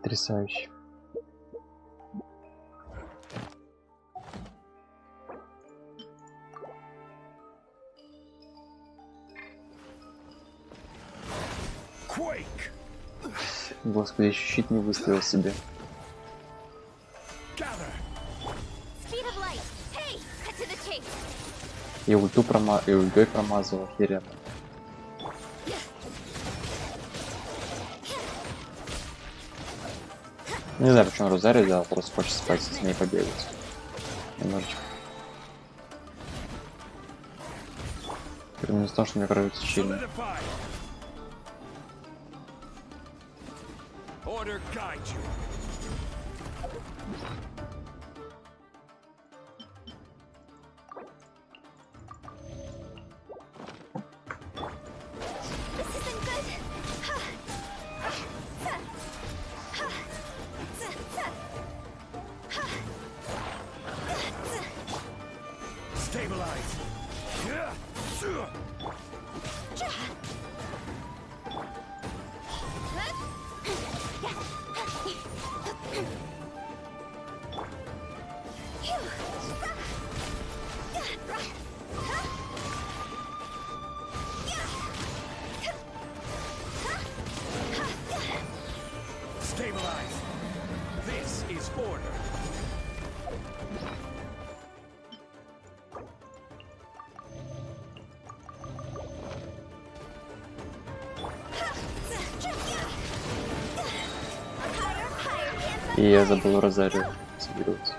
Потрясающе. Господи, еще щит не выставил себе. И ульту и ультой промазал, охеренно. Не знаю, почему Розарио взял, просто хочется спать с ней побегать. Немножечко. Примерно с том, что мне кажется щильно. И я забыл Розарио собирать.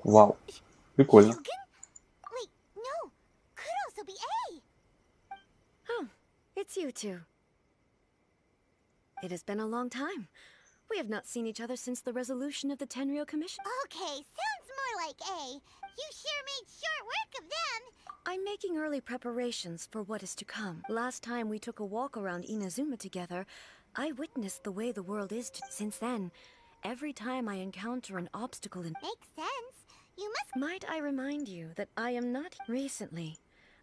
Вау, прикольно. It's you two. It has been a long time. We have not seen each other since the resolution of the Tenryou Commission. Okay, sounds more like A. You sure made short work of them. I'm making early preparations for what is to come. Last time we took a walk around Inazuma together, I witnessed the way the world is since then. Every time I encounter an obstacle in... Makes sense. You must... Might I remind you that I am not... Recently,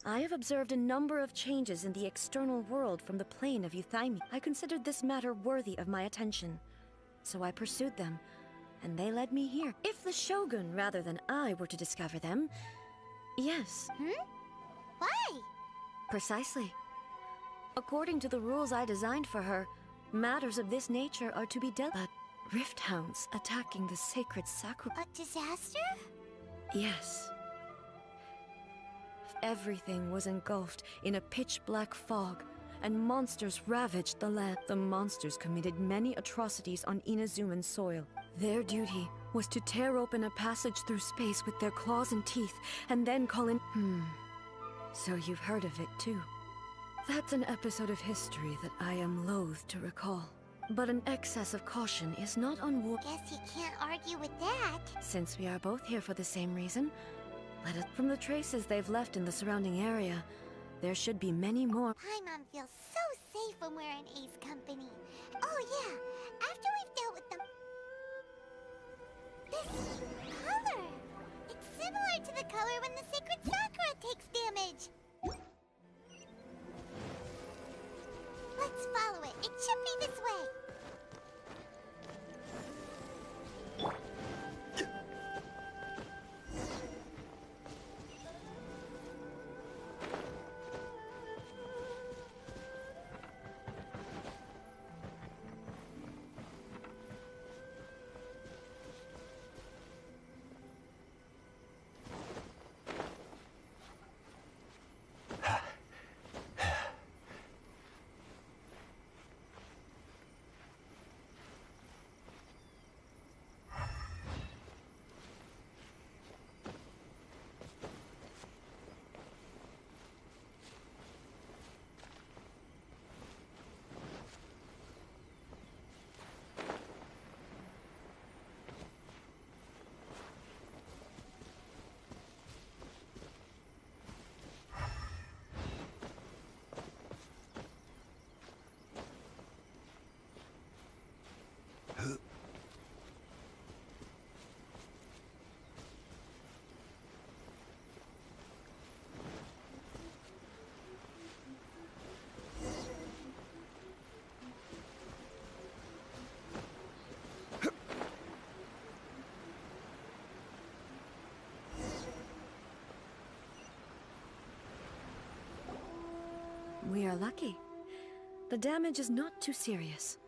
I have observed a number of changes in the external world from the plane of Euthymia. I considered this matter worthy of my attention, so I pursued them, and they led me here. If the Shogun, rather than I, were to discover them, yes. Why? Precisely. According to the rules I designed for her, matters of this nature are to be dealt with. But rift hounds attacking the sacred sacrament... A disaster? Yes. Everything was engulfed in a pitch-black fog, and monsters ravaged the land. The monsters committed many atrocities on Inazuman soil. Their duty was to tear open a passage through space with their claws and teeth, and then call in... So you've heard of it, too. That's an episode of history that I am loath to recall. But an excess of caution is not unwarranted. Guess you can't argue with that. Since we are both here for the same reason, let it. From the traces they've left in the surrounding area, there should be many more. Paimon feels so safe when we're in A's company. Oh yeah, after we've dealt with them. This color! It's similar to the color when the sacred Sakura takes damage. Let's follow it. It should be this way. We are lucky. The damage is not too serious.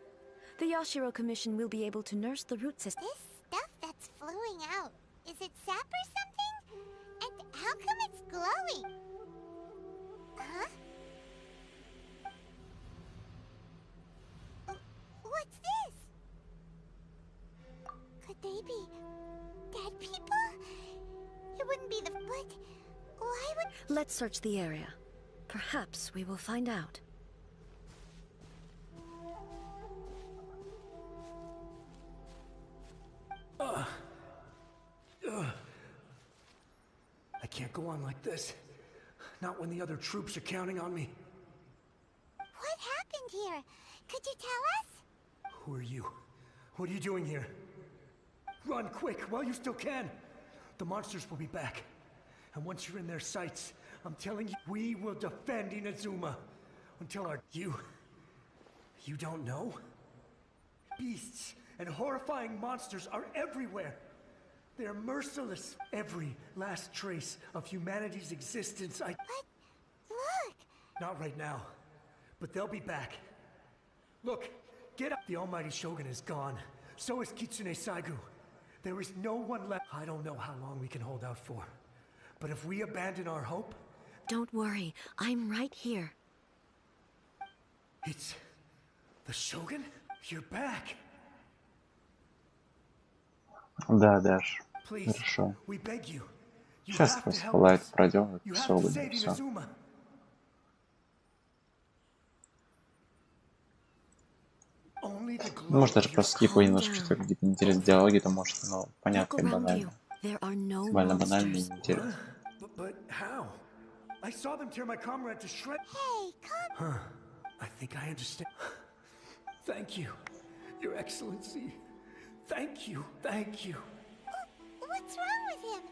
The Yashiro Commission will be able to nurse the root system. This stuff that's flowing out, is it sap or something? And how come it's glowing? Huh? What's this? Could they be dead people? It wouldn't be the... But why would... Let's search the area. Perhaps we will find out. I can't go on like this. Not when the other troops are counting on me. What happened here? Could you tell us? Who are you? What are you doing here? Run quick while you still can. The monsters will be back. And once you're in their sights, I'm telling you, we will defend Inazuma until our... You don't know? Beasts and horrifying monsters are everywhere. They're merciless. Every last trace of humanity's existence, But look! Not right now, but they'll be back. Look, get up. The almighty Shogun is gone. So is Kitsune Saigu. There is no one left. I don't know how long we can hold out for. But if we abandon our hope... Don't worry, I'm right here. It's... the Shogun? You're back. Да, Даш. Please, Хорошо. we beg you. You Сейчас have to help Спалайт us. пройдем, You все have to будет, save все. Inazuma. Only the glow Может of даже your просто скипу немножко, что какие-то интересные диалоги, то может, ну, понятно и Look around банально. you. There are no Максимально банально и monsters. неинтересно. But how? I saw them tear my comrade to shreds. Hey, come... Huh. I think I understand. Thank you, Your Excellency. Thank you, thank you. What's wrong with him?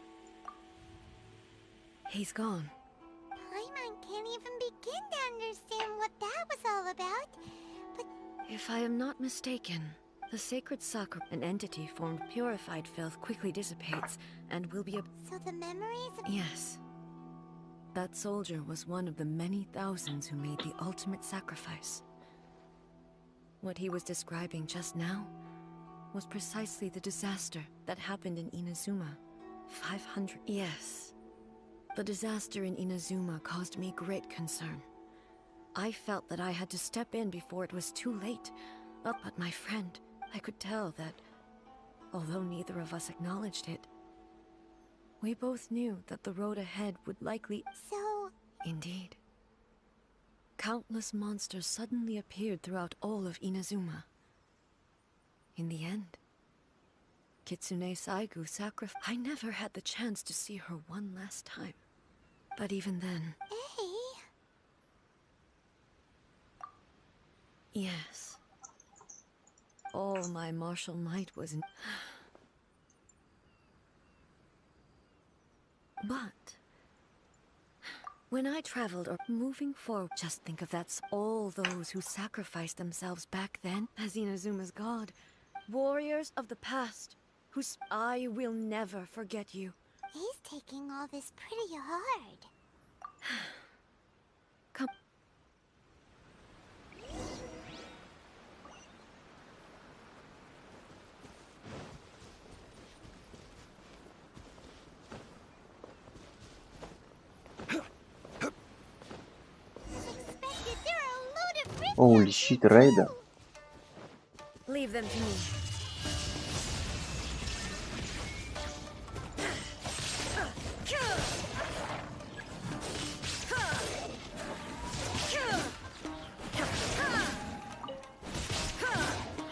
He's gone. Paimon can't even begin to understand what that was all about. But If I am not mistaken, the sacred Sakura, an entity formed purified filth, quickly dissipates and will be a... so the memories of... Yes. That soldier was one of the many thousands who made the ultimate sacrifice. What he was describing just now was precisely the disaster that happened in Inazuma 500... Yes. The disaster in Inazuma caused me great concern. I felt that I had to step in before it was too late. But my friend, I could tell that, although neither of us acknowledged it, we both knew that the road ahead would likely... So... Indeed. Countless monsters suddenly appeared throughout all of Inazuma. In the end, Kitsune Saigu sacrificed. I never had the chance to see her one last time. But even then... Yes. All my martial might was in... But... when I traveled or moving forward, just think of that. All those who sacrificed themselves back then as Inazuma's god. Warriors of the past. I will never forget you. He's taking all this pretty hard. Come. Holy shit, рейден. Leave them to me.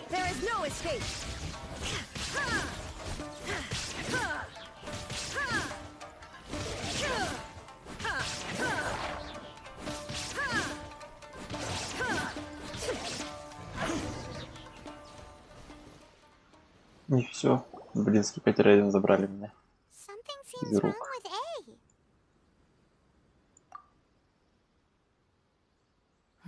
There is no escape. И все. Блинский 5 рейден забрали меня. Something seems wrong with A.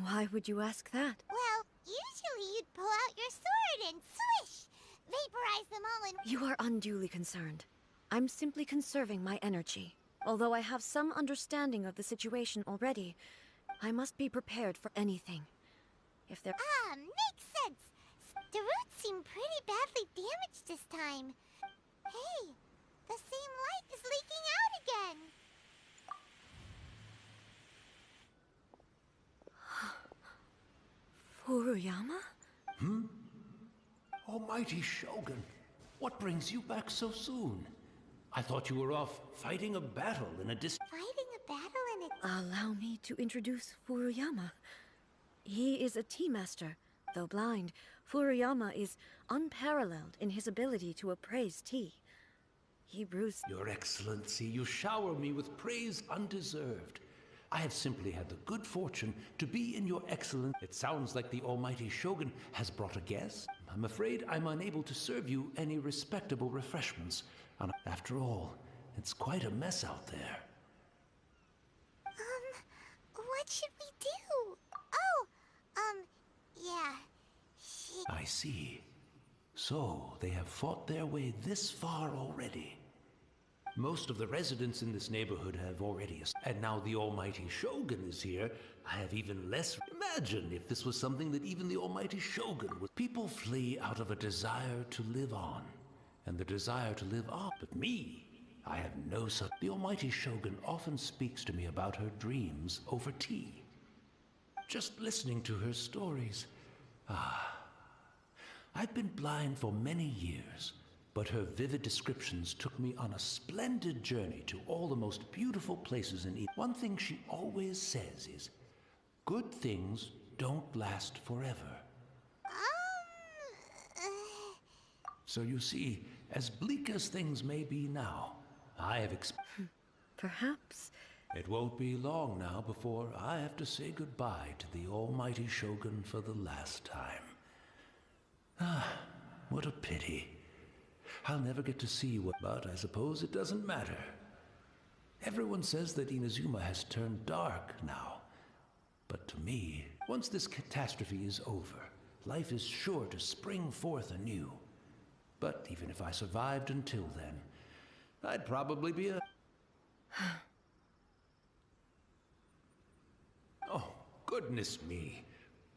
Why would you ask that? Well, usually you'd pull out your sword and swish! Vaporize them all in... You are unduly concerned. I'm simply conserving my energy. Although I have some understanding of the situation already, I must be prepared for anything. If there... makes sense. The roots seem pretty badly damaged this time. Hey, the same light is leaking out again. Furuyama? Almighty Shogun, what brings you back so soon? I thought you were off fighting a battle in a Fighting a battle in a... Allow me to introduce Furuyama. He is a tea master. Though blind, Furuyama is unparalleled in his ability to appraise tea. He brews... Your Excellency, you shower me with praise undeserved. I have simply had the good fortune to be in your excellence. It sounds like the Almighty Shogun has brought a guest. I'm afraid I'm unable to serve you any respectable refreshments. And after all, it's quite a mess out there. What should we do? Yeah. I see. So, they have fought their way this far already. Most of the residents in this neighborhood have already... And now the Almighty Shogun is here. I have even less... Imagine if this was something that even the Almighty Shogun would... People flee out of a desire to live on. And the desire to live on. But me, I have no such... The Almighty Shogun often speaks to me about her dreams over tea. Just listening to her stories... I've been blind for many years, but her vivid descriptions took me on a splendid journey to all the most beautiful places in Eden. One thing she always says is, good things don't last forever. So you see, as bleak as things may be now, I have Perhaps... It won't be long now before I have to say goodbye to the Almighty Shogun for the last time. What a pity. I'll never get to see what... But I suppose it doesn't matter. Everyone says that Inazuma has turned dark now. But to me, once this catastrophe is over, life is sure to spring forth anew. But even if I survived until then, I'd probably be a... Oh, goodness me.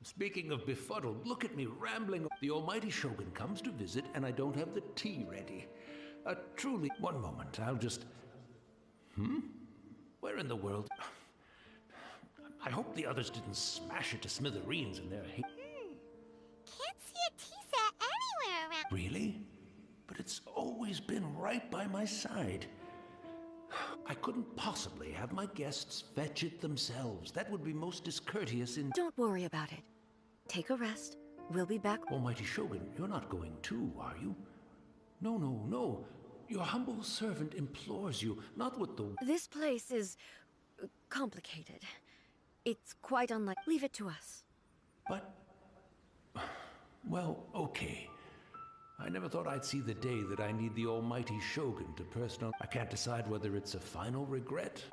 Speaking of befuddled, look at me rambling. The Almighty Shogun comes to visit and I don't have the tea ready. Truly... One moment, I'll just... Where in the world... I hope the others didn't smash it to smithereens in their hate. Can't see a tea set anywhere around... Really? But it's always been right by my side. I couldn't possibly have my guests fetch it themselves. That would be most discourteous in... Don't worry about it. Take a rest, We'll be back. Almighty Shogun, you're not going too, are you? No, no, no. Your humble servant implores you, not with the... This place is complicated. It's quite unlike. Leave it to us. But... well, okay. I never thought I'd see the day that I need the almighty Shogun to personal... I can't decide whether it's a final regret.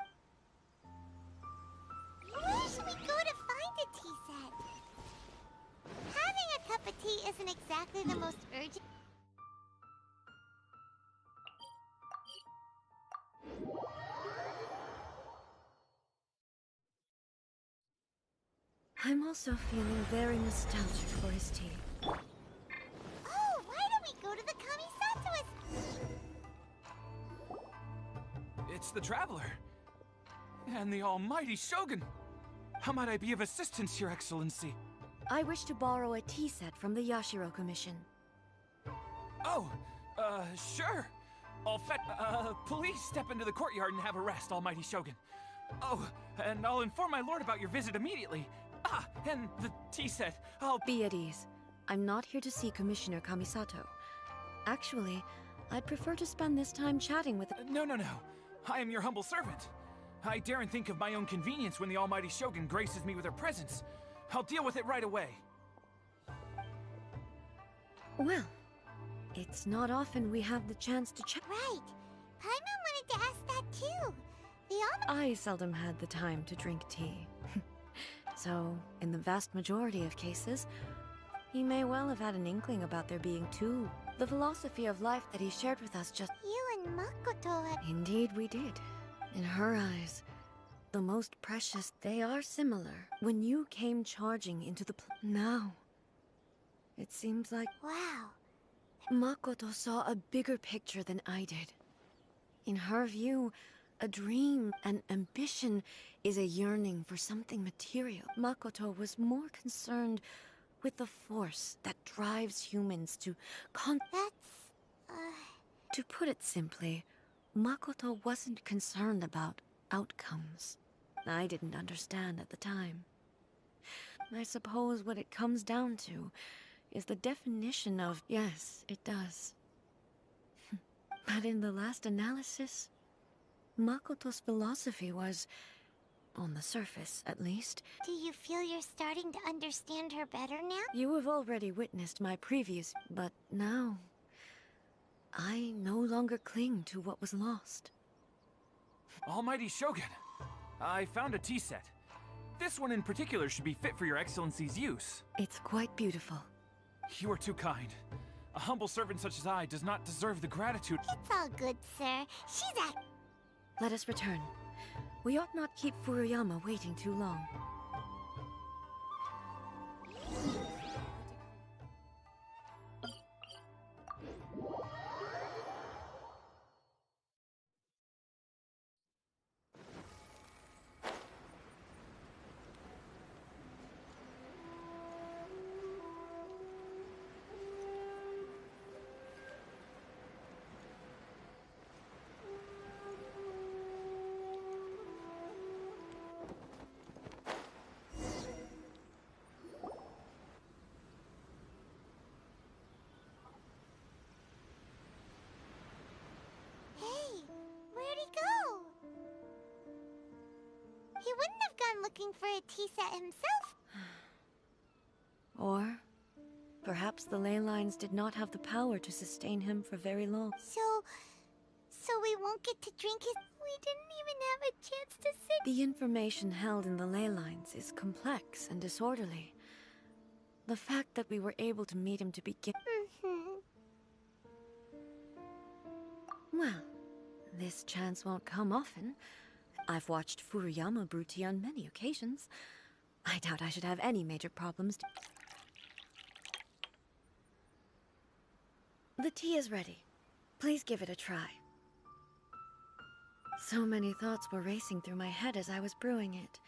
Where should we go to find a tea set? Having a cup of tea isn't exactly the most urgent... I'm also feeling very nostalgic for his tea. Oh, why don't we go to the Kamisato? It's the Traveler. And the almighty Shogun. How might I be of assistance, Your Excellency? I wish to borrow a tea set from the Yashiro Commission. Oh, sure. I'll please step into the courtyard and have a rest, almighty Shogun. Oh, and I'll inform my lord about your visit immediately. Ah, and the tea set, I'll... Be at ease. I'm not here to see Commissioner Kamisato. Actually, I'd prefer to spend this time chatting with... No. I am your humble servant. I daren't think of my own convenience when the almighty Shogun graces me with her presence. I'll deal with it right away. Well, it's not often we have the chance to chat. Right. Paimon wanted to ask that too. I seldom had the time to drink tea. So, in the vast majority of cases, he may well have had an inkling about there being two. The philosophy of life that he shared with us just... You and Makoto... Indeed we did. In her eyes, the most precious, they are similar. When you came charging into the... Now, it seems like... Wow. Makoto saw a bigger picture than I did. In her view, a dream, an ambition, is a yearning for something material. Makoto was more concerned with the force that drives humans to To put it simply, Makoto wasn't concerned about outcomes. I didn't understand at the time. I suppose what it comes down to is the definition of... Yes, it does. But in the last analysis, Makoto's philosophy was, on the surface at least... Do you feel you're starting to understand her better now? You have already witnessed my previous, but now... I no longer cling to what was lost. Almighty Shogun, I found a tea set. This one in particular should be fit for your excellency's use. It's quite beautiful. You are too kind. A humble servant such as I does not deserve the gratitude. It's all good, sir. She's a... Let us return. We ought not keep Furuyama waiting too long. He wouldn't have gone looking for a tea set himself. Or perhaps the ley lines did not have the power to sustain him for very long. So we won't get to drink his... We didn't even have a chance to sit... The information held in the ley lines is complex and disorderly. The fact that we were able to meet him to begin... Well, this chance won't come often. I've watched Furuyama brew tea on many occasions. I doubt I should have any major problems. The tea is ready. Please give it a try. So many thoughts were racing through my head as I was brewing it.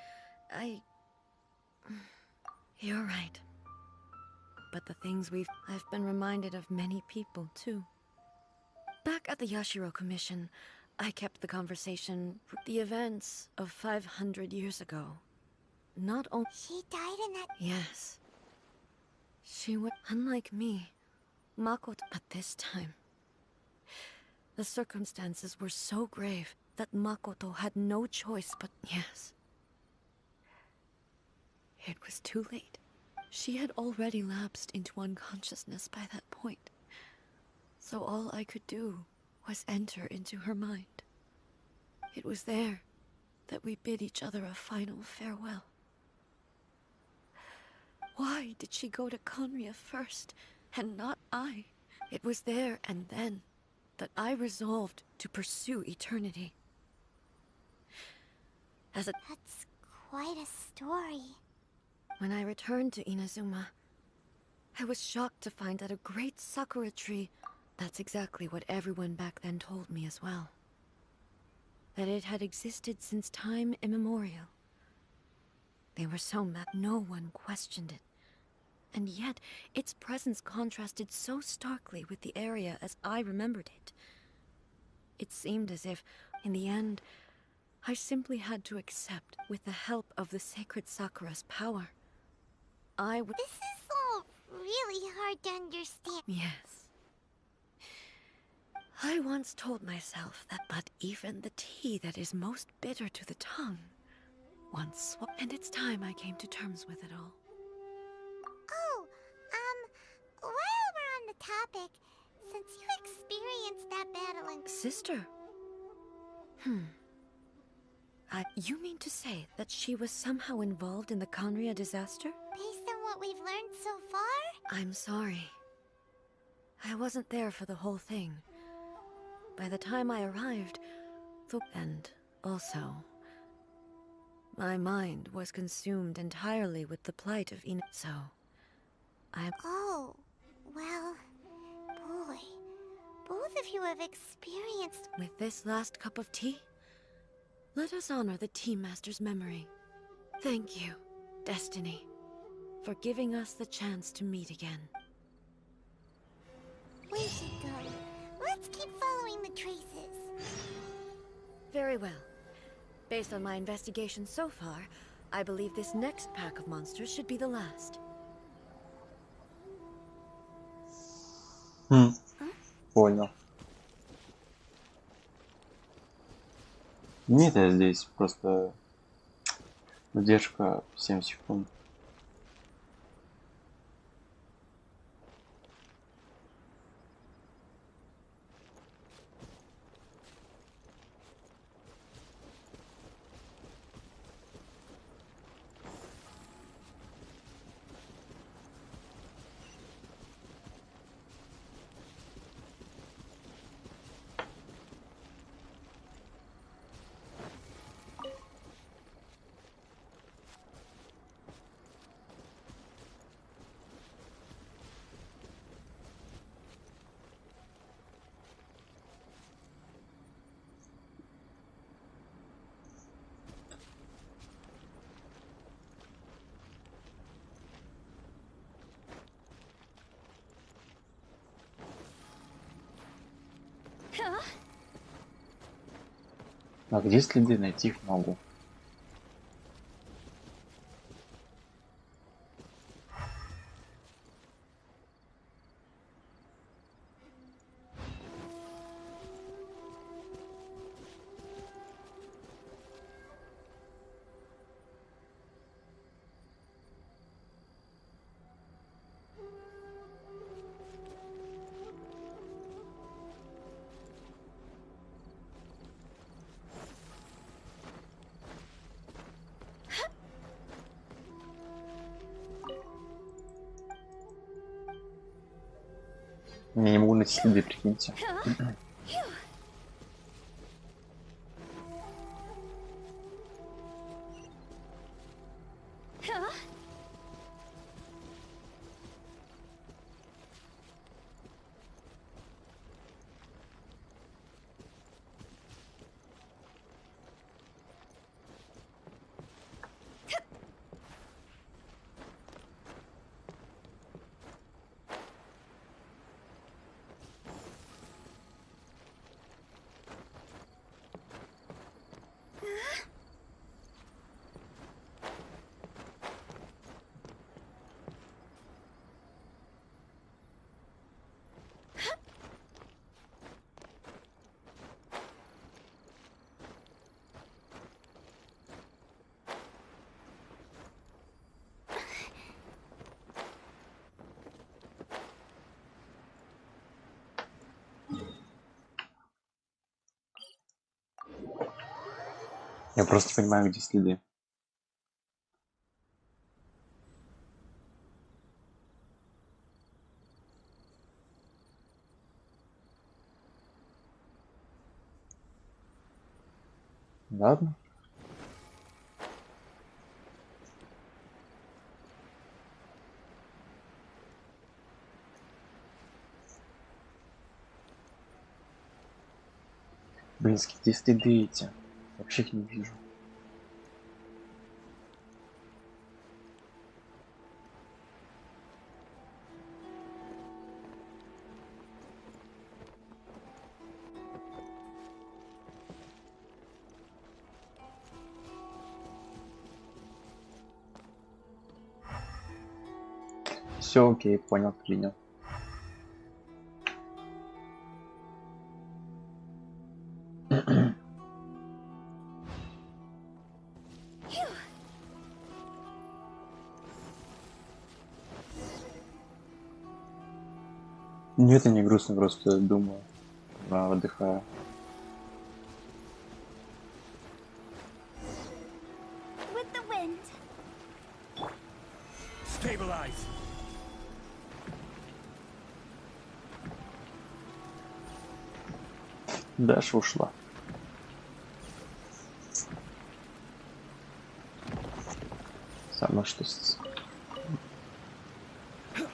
You're right. But the things I've been reminded of many people, too. Back at the Yashiro Commission, I kept the conversation with the events of 500 years ago. Not only... She died in that... Yes. She was unlike me, Makoto, but this time. The circumstances were so grave that Makoto had no choice but yes. It was too late. She had already lapsed into unconsciousness by that point. So all I could do was enter into her mind. It was there that we bid each other a final farewell. Why did she go to Conria first, and not I? It was there and then that I resolved to pursue eternity. That's quite a story. When I returned to Inazuma, I was shocked to find that a great sakura tree, that's exactly what everyone back then told me as well, that it had existed since time immemorial. They were so mad, no one questioned it. And yet, its presence contrasted so starkly with the area as I remembered it. It seemed as if, in the end, I simply had to accept, with the help of the sacred Sakura's power. This is all really hard to understand. Yes. I once told myself that but even the tea that is most bitter to the tongue once and it's time I came to terms with it all. Oh, while we're on the topic, since you experienced that battle in... Sister? You mean to say that she was somehow involved in the Conria disaster? Based on what we've learned so far? I'm sorry. I wasn't there for the whole thing. By the time I arrived, and also, my mind was consumed entirely with the plight of so Oh, well, boy, both of you have experienced... With this last cup of tea, let us honor the Tea Master's memory. Thank you, Destiny, for giving us the chance to meet again. We should go. Let's keep following the traces. Very well. Based on my investigation so far, I believe this next pack of monsters should be the last. Понял. Нет, я здесь просто задержка 7 секунд. А где следы, найти их могу? Я не могу найти следы, прикиньте. Я просто не понимаю, где следы. Ладно. Блин, где следы эти? Вообще их не вижу. Все окей, понял, принял. Нет, это не грустно, просто думаю, отдыхаю. With the wind. Stabilize. Даша ушла. Самое что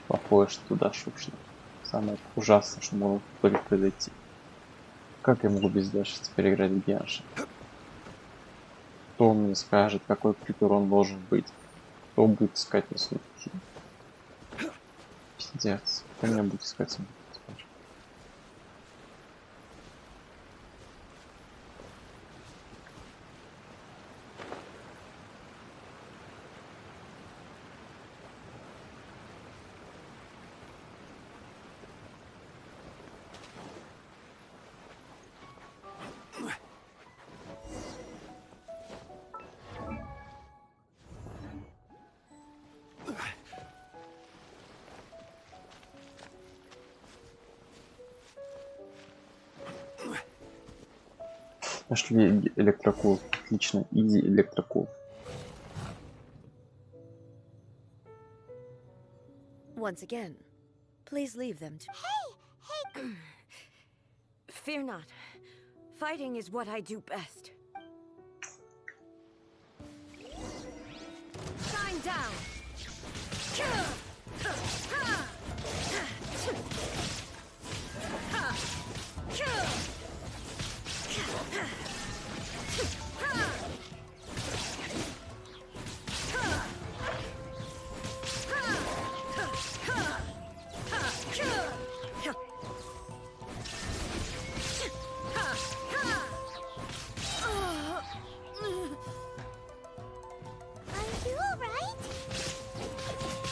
плохое, что Даша ушла. Самое ужасное, что могло произойти. Как я могу без Даши теперь играть в Геншин? Кто мне скажет, какой крипер он должен быть? Кто будет искать на сутки? Пиздец. Кто меня будет искать? Нашли электрокул. Отлично. Иди электрокул. Once again, please leave them to... Hey! Fear not. Fighting is what I do best. Shine down! Are you alright?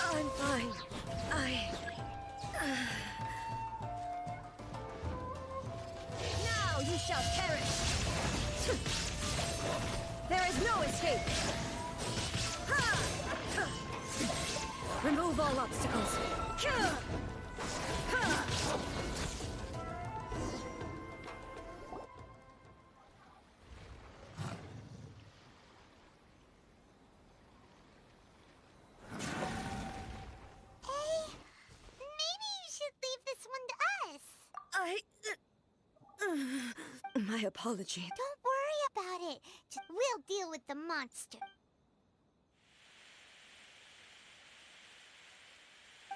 I'm fine. Now you shall perish. There is no escape. Remove all obstacles. Maybe you should leave this one to us. My apology. Don't worry about it. We'll deal with the monster.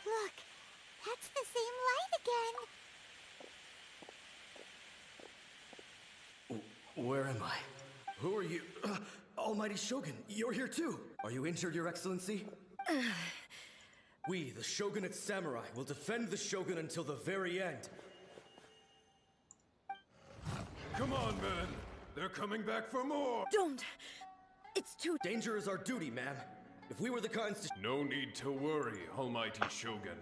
Look, that's the same light again. Where am I? Who are you? Almighty Shogun, you're here too. Are you injured, Your Excellency? We, the Shogunate Samurai, will defend the Shogun until the very end. Come on, man. They're coming back for more. Don't. It's too... Danger is our duty, ma'am. If we were the kinds to... No need to worry, Almighty Shogun.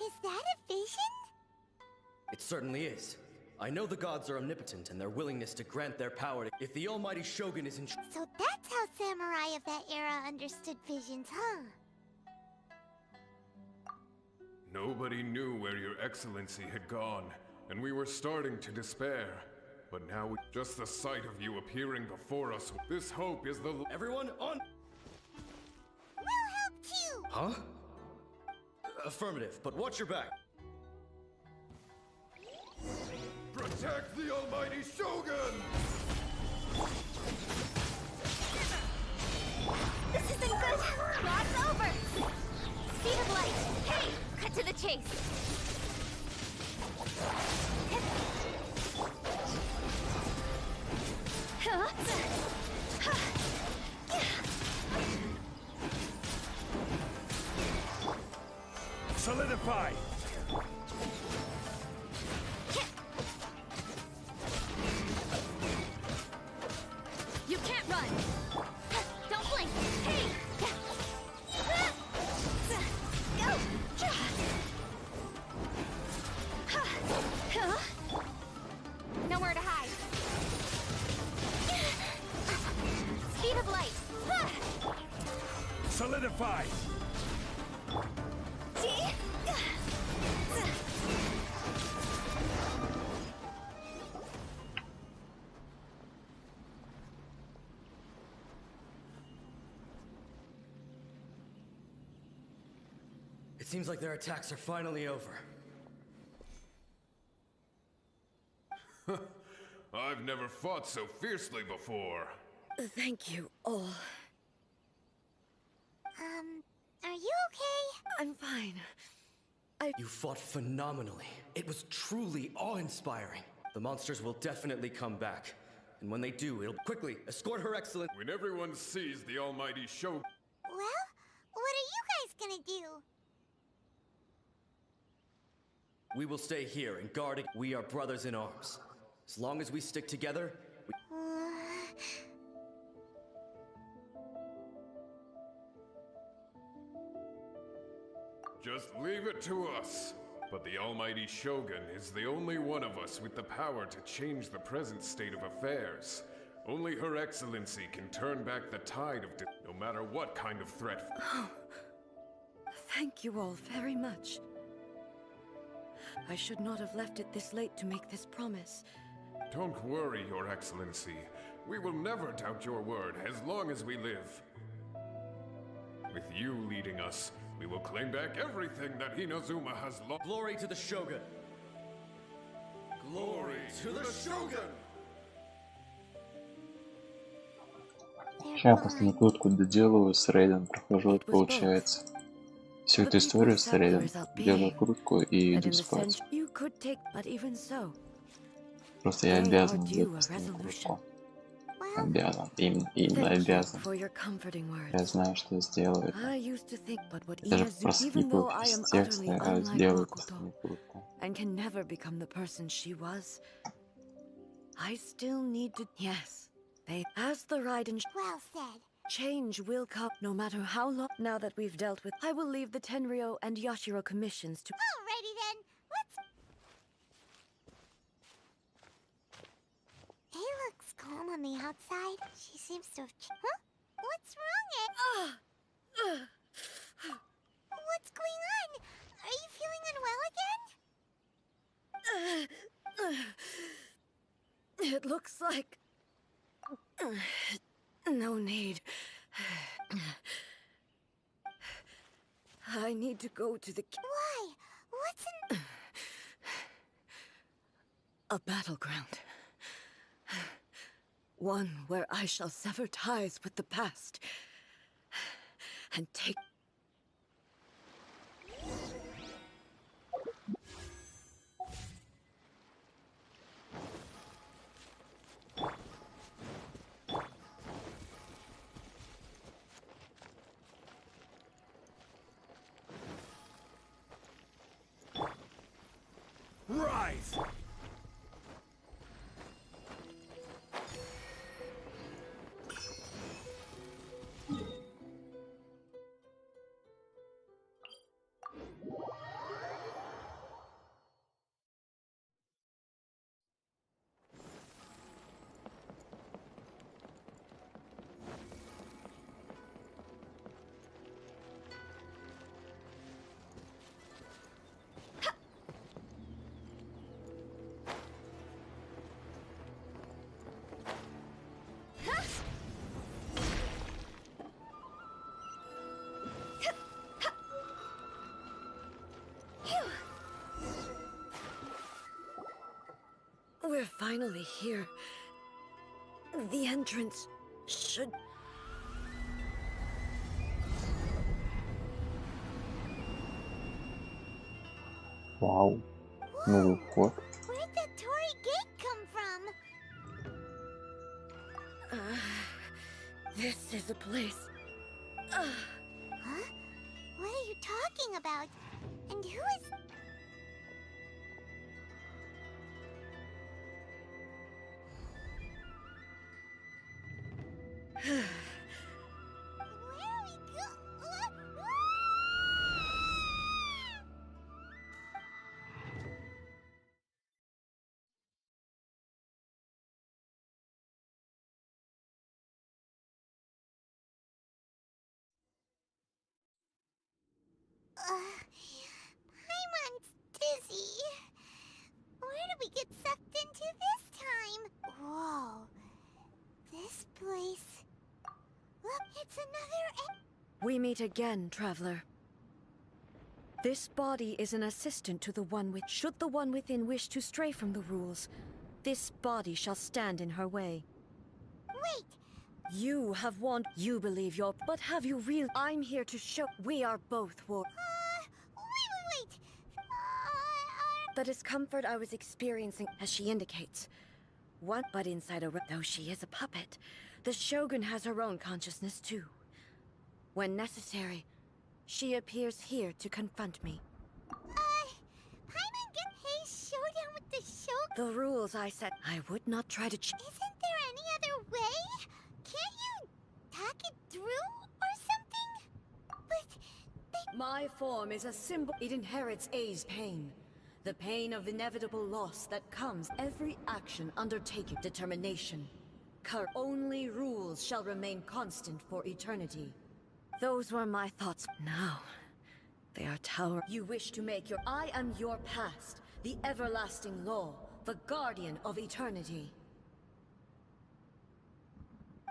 Is that a vision? It certainly is. I know the gods are omnipotent and their willingness to grant their power to... If the Almighty Shogun is in... So that's how samurai of that era understood visions, huh? Nobody knew where your excellency had gone, and we were starting to despair. But now, just the sight of you appearing before us, this hope is the... Everyone on... We'll help too! Huh? Affirmative, but watch your back. Protect the almighty Shogun! This isn't good! Rod's over! Speed of light! Hey! Cut to the chase! Solidify! You can't run! Don't blink! Hey! Go! Nowhere to hide! Speed of light! Solidify! It seems like their attacks are finally over. I've never fought so fiercely before. Thank you all. Are you okay? I'm fine. You fought phenomenally. It was truly awe-inspiring. The monsters will definitely come back. And when they do, it'll quickly escort Her Excellence. When everyone sees the almighty Shogun... Well, what are you guys gonna do? We will stay here and guard it. We are brothers in arms. As long as we stick together, Just leave it to us. But the almighty Shogun is the only one of us with the power to change the present state of affairs. Only Her Excellency can turn back the tide of no matter what kind of threat. Oh, thank you all very much. I should not have left it this late to make this promise. Don't worry, Your Excellency. We will never doubt your word as long as we live. With you leading us, we will claim back everything that Inazuma has lost. Glory to the Shogun! Glory to the Shogun! Сейчас последнюю крутку доделаю, с рейден прохожу, получается. Всю эту историю с рейден делаю крутку и иду спать. Просто я обязан делать последнюю крутку. Обязан, именно обязан. Я знаю, что сделаю это. Даже проскипывать из текста, я сделаю последнюю крутку. I still need to... Yes, as the ride and... Well said. Change will come no matter how long. Now that we've dealt with, I will leave the Tenryo and Yashiro commissions to... Alrighty then, let's... He looks calm on the outside. She seems to have... Huh? What's wrong, Ed? What's going on? Are you feeling unwell again? It looks like... No need. I need to go to the... Why? What's in... A battleground. One where I shall sever ties with the past. And take... Rise! We're finally here. The entrance should... Вау. Новый вход. Where'd the Torii gate come from? This is a place. Huh? What are you talking about? And who is... Where are we go? Paimon's dizzy. Where did we get sucked into this time? Whoa. This place... Look, it's another... We meet again, traveler. This body is an assistant to the one with... Should the one within wish to stray from the rules, this body shall stand in her way. Wait! You have won. You believe you're... But have you real... I'm here to show... We are both war... Wait! The discomfort I was experiencing, as she indicates. One, but inside a... Though she is a puppet, the Shogun has her own consciousness too. When necessary, she appears here to confront me. Paimon get Hei's showdown with the Shogun? The rules I set, I would not try to Isn't there any other way? Can't you talk it through or something? But they... My form is a symbol. It inherits A's pain. The pain of inevitable loss that comes every action undertaken. Determination. Only rules shall remain constant for eternity. Those were my thoughts. Now, they are tower. You wish to make your... I am your past, the everlasting law, the guardian of eternity.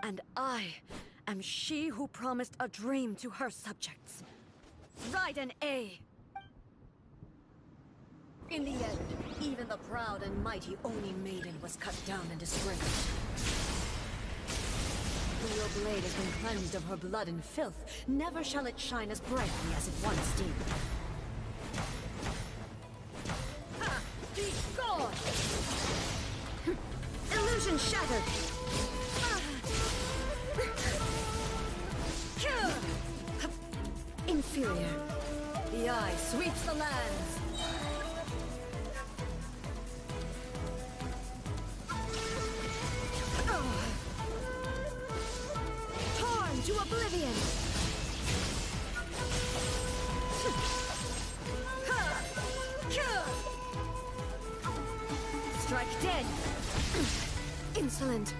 And I am she who promised a dream to her subjects. Raiden A. In the end, even the proud and mighty Oni maiden was cut down and disgraced. Your blade has been cleansed of her blood and filth. Never shall it shine as brightly as it once did. Be gone! Illusion shattered! Inferior. The eye sweeps the lands. Torn to oblivion. Strike dead. Insolent.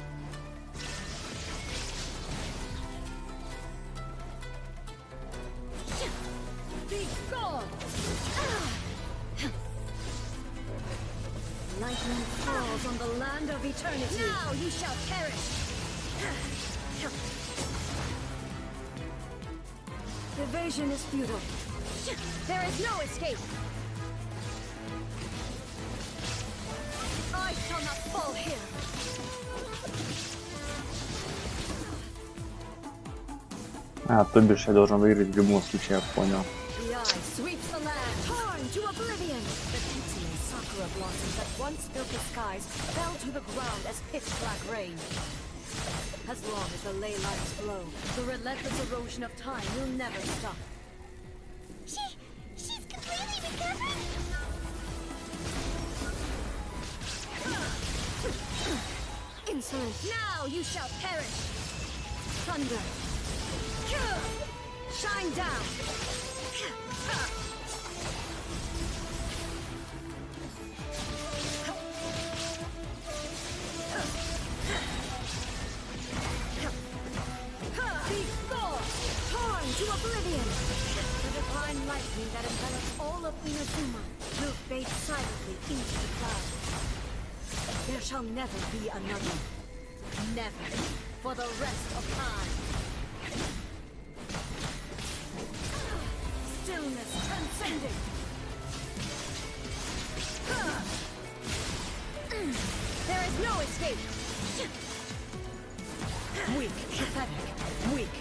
Be gone! Lightning falls on the land of eternity. Now you shall perish! Evasion is futile. There is no escape! I shall not fall here! То бишь я должен выиграть в любом случае, я понял. The eye sweeps the land, torn to oblivion. The pitying sakura blossoms that once filled the skies fell to the ground as pitch-black rain. As long as the ley lines flow, the relentless erosion of time will never stop. She's completely recovered? Insolent, now you shall perish. Thunder. Shine down! Be gone! Torn to oblivion! The divine lightning that envelops all of Inazuma will fade silently into the clouds. There shall never be another. Never. For the rest of time. Stillness transcending. is no escape. Weak, pathetic, weak.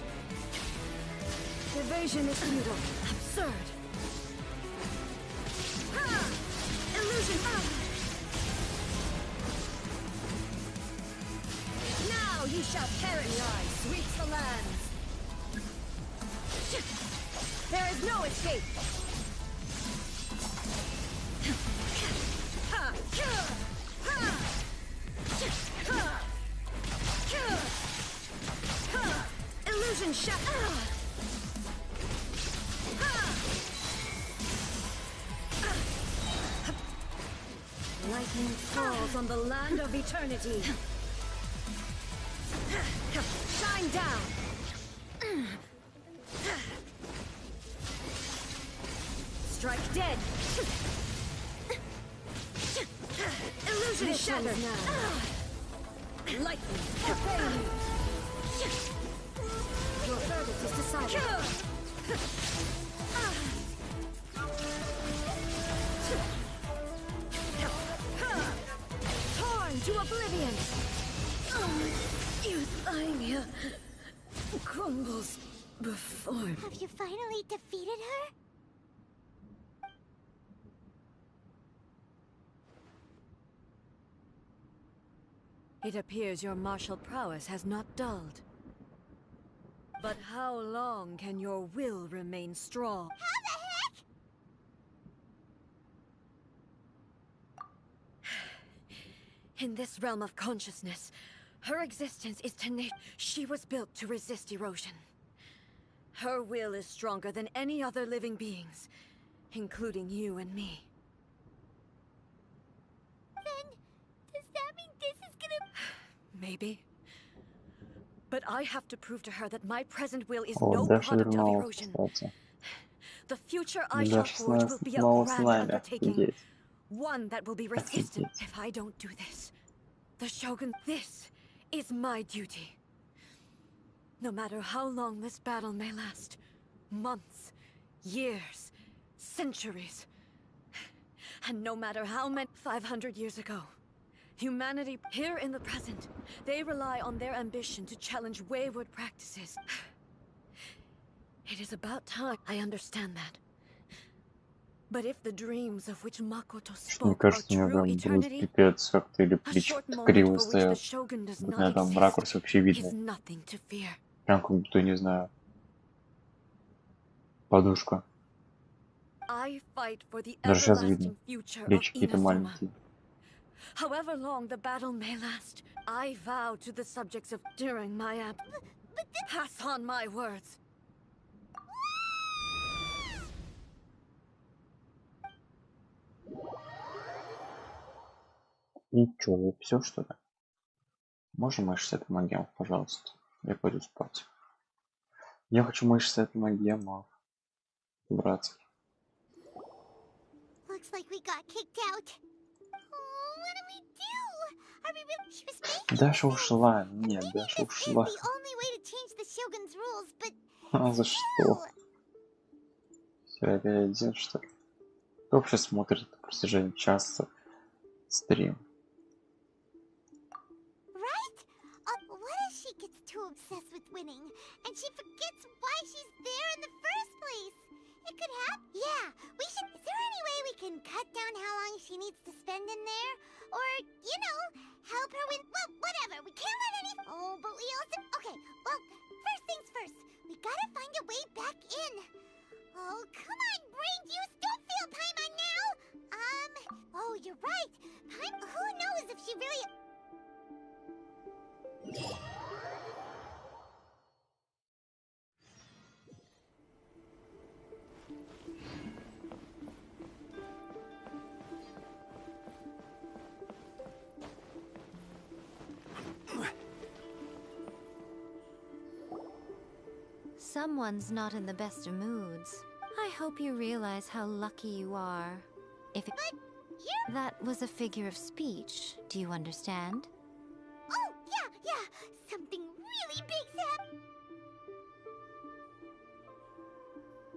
Evasion is futile, absurd. Ha! Illusion. Now ye shall perish. Sweeps the lands. There is no escape. Ha! Ha! Illusion shot. Lightning falls on the land of eternity. Shine down. Strike dead. Illusion shattered. Lightning, obey me. Your verdict is decided. Torn to oblivion. Euthymia crumbles before me. Have you finally defeated her? It appears your martial prowess has not dulled. But how long can your will remain strong? How the heck? In this realm of consciousness, her existence is tenacious. She was built to resist erosion. Her will is stronger than any other living beings, including you and me. Then, does that mean this is gonna... Maybe. But I have to prove to her that my present will is no product of erosion. The future I shall forge will be a grand undertaking. One that will be resistant if I don't do this. The Shogun, this is my duty. No matter how long this battle may last, months, years, centuries, and no matter how many 500 years ago, humanity here in the present, they rely on their ambition to challenge wayward practices. It is about time I understand that. But if the dreams of which Makoto spoke are true eternity, a short moment for which the Shogun does not exist is nothing to fear. Прям как будто, не знаю, подушка. I fight for the Даже сейчас видно. everlasting future of Плечи какие-то Inazuma. маленькие. However long the battle may last, I vow to the subjects of during my pass on my words. И чё, все что ли? Можно мои 60 магемов, пожалуйста? Я пойду спать. Я хочу мои 60 магемов. Братски. Looks like we got kicked out. Oh, what do we do? Are we really... She was making Даша ушла. Нет, Даша ушла. the only way to change the Shogun's rules, but... А за что? Все, это я один, что ли? Кто вообще смотрит на протяжении часа стрим? What if she gets too obsessed with winning, and she forgets why she's there in the first place? It could happen. Yeah, we should... Is there any way we can cut down how long she needs to spend in there? Or, you know, help her win... Well, whatever. We can't let any... Oh, but we also... Okay, well, first things first. We gotta find a way back in. Oh, come on, brain juice. Don't feel Paimon now. Oh, you're right. Who knows if she really... Someone's not in the best of moods. I hope you realize how lucky you are. If it... That was a figure of speech. Do you understand? Oh, yeah. Something really big's happened.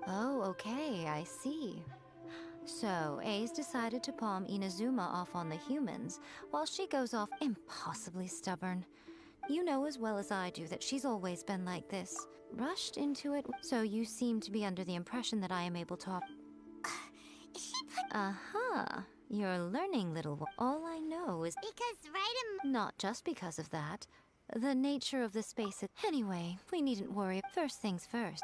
Oh, okay, I see. So, A's decided to palm Inazuma off on the humans, while she goes off impossibly stubborn. You know as well as I do that she's always been like this. Rushed into it, so you seem to be under the impression that I am able to... Aha! You're learning, little one. All I know is... Because right Not just because of that. The nature of the space... Anyway, we needn't worry. First things first.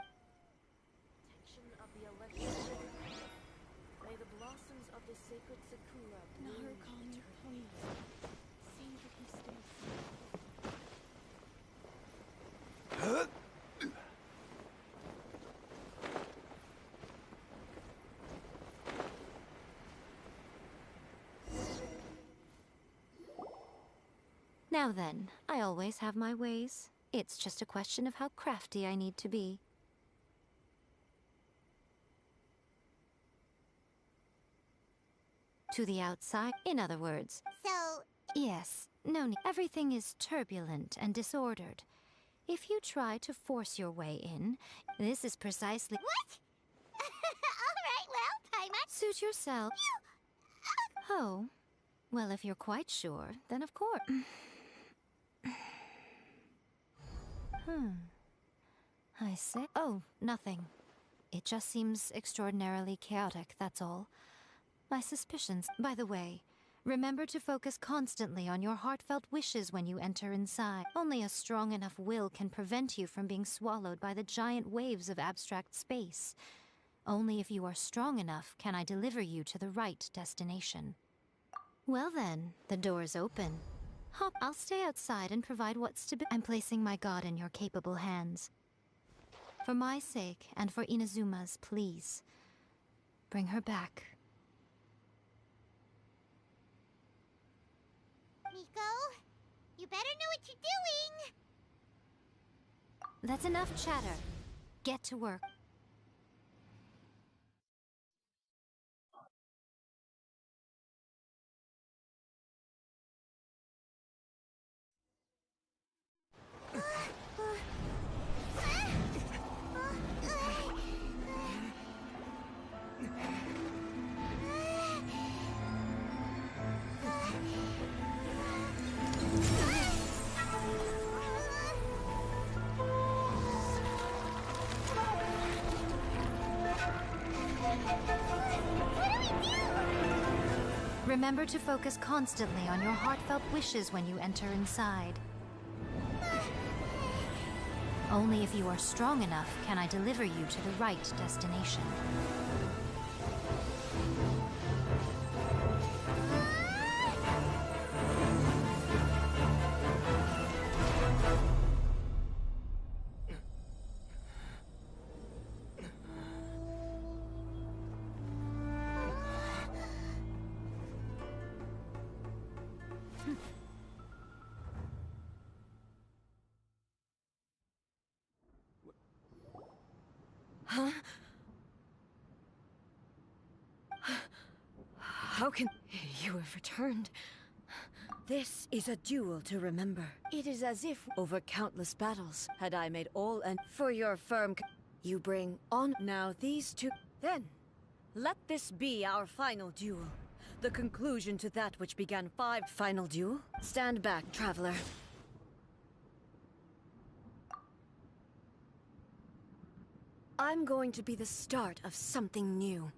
May the blossoms of the sacred sakura Narukami, please. See that he stays. Now then, I always have my ways. It's just a question of how crafty I need to be. To the outside, in other words. So... Yes, no need. Everything is turbulent and disordered. If you try to force your way in, this is precisely... What? Alright, well, time out. Suit yourself. Oh, well, if you're quite sure, then of course. I say... Oh, nothing. It just seems extraordinarily chaotic, that's all. My suspicions... By the way, remember to focus constantly on your heartfelt wishes when you enter inside. Only a strong enough will can prevent you from being swallowed by the giant waves of abstract space. Only if you are strong enough can I deliver you to the right destination. Well then, the door's open. Hop, I'll stay outside and provide what's to be. I'm placing my god in your capable hands. For my sake, and for Inazuma's, please. Bring her back. Miko, you better know what you're doing! That's enough chatter. Get to work. Remember to focus constantly on your heartfelt wishes when you enter inside. Only if you are strong enough can I deliver you to the right destination. Huh? How can... You have returned. This is a duel to remember. It is as if, over countless battles, had I made all and for your firm... You bring on now these two... Then, let this be our final duel. The conclusion to that which began 5... Final duel? Stand back, traveler. I'm going to be the start of something new.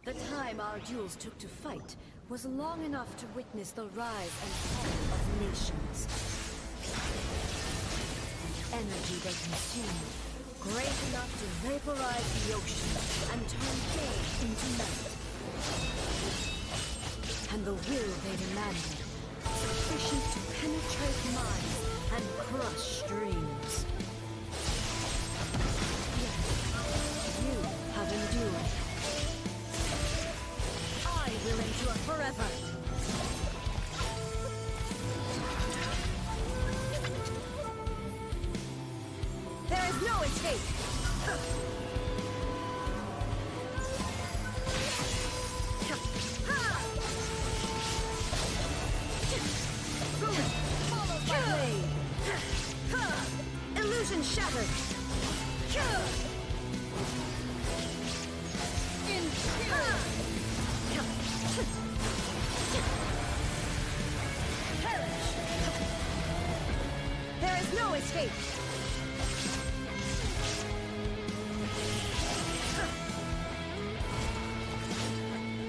The time our duels took to fight was long enough to witness the rise and fall of nations. The energy they consumed, great enough to vaporize the ocean and turn day into night. And the will they demanded, sufficient to penetrate minds and crush dreams. Yes, you have endured. I will endure forever. There is no escape. Follow my blade. Illusion shattered! There's no escape.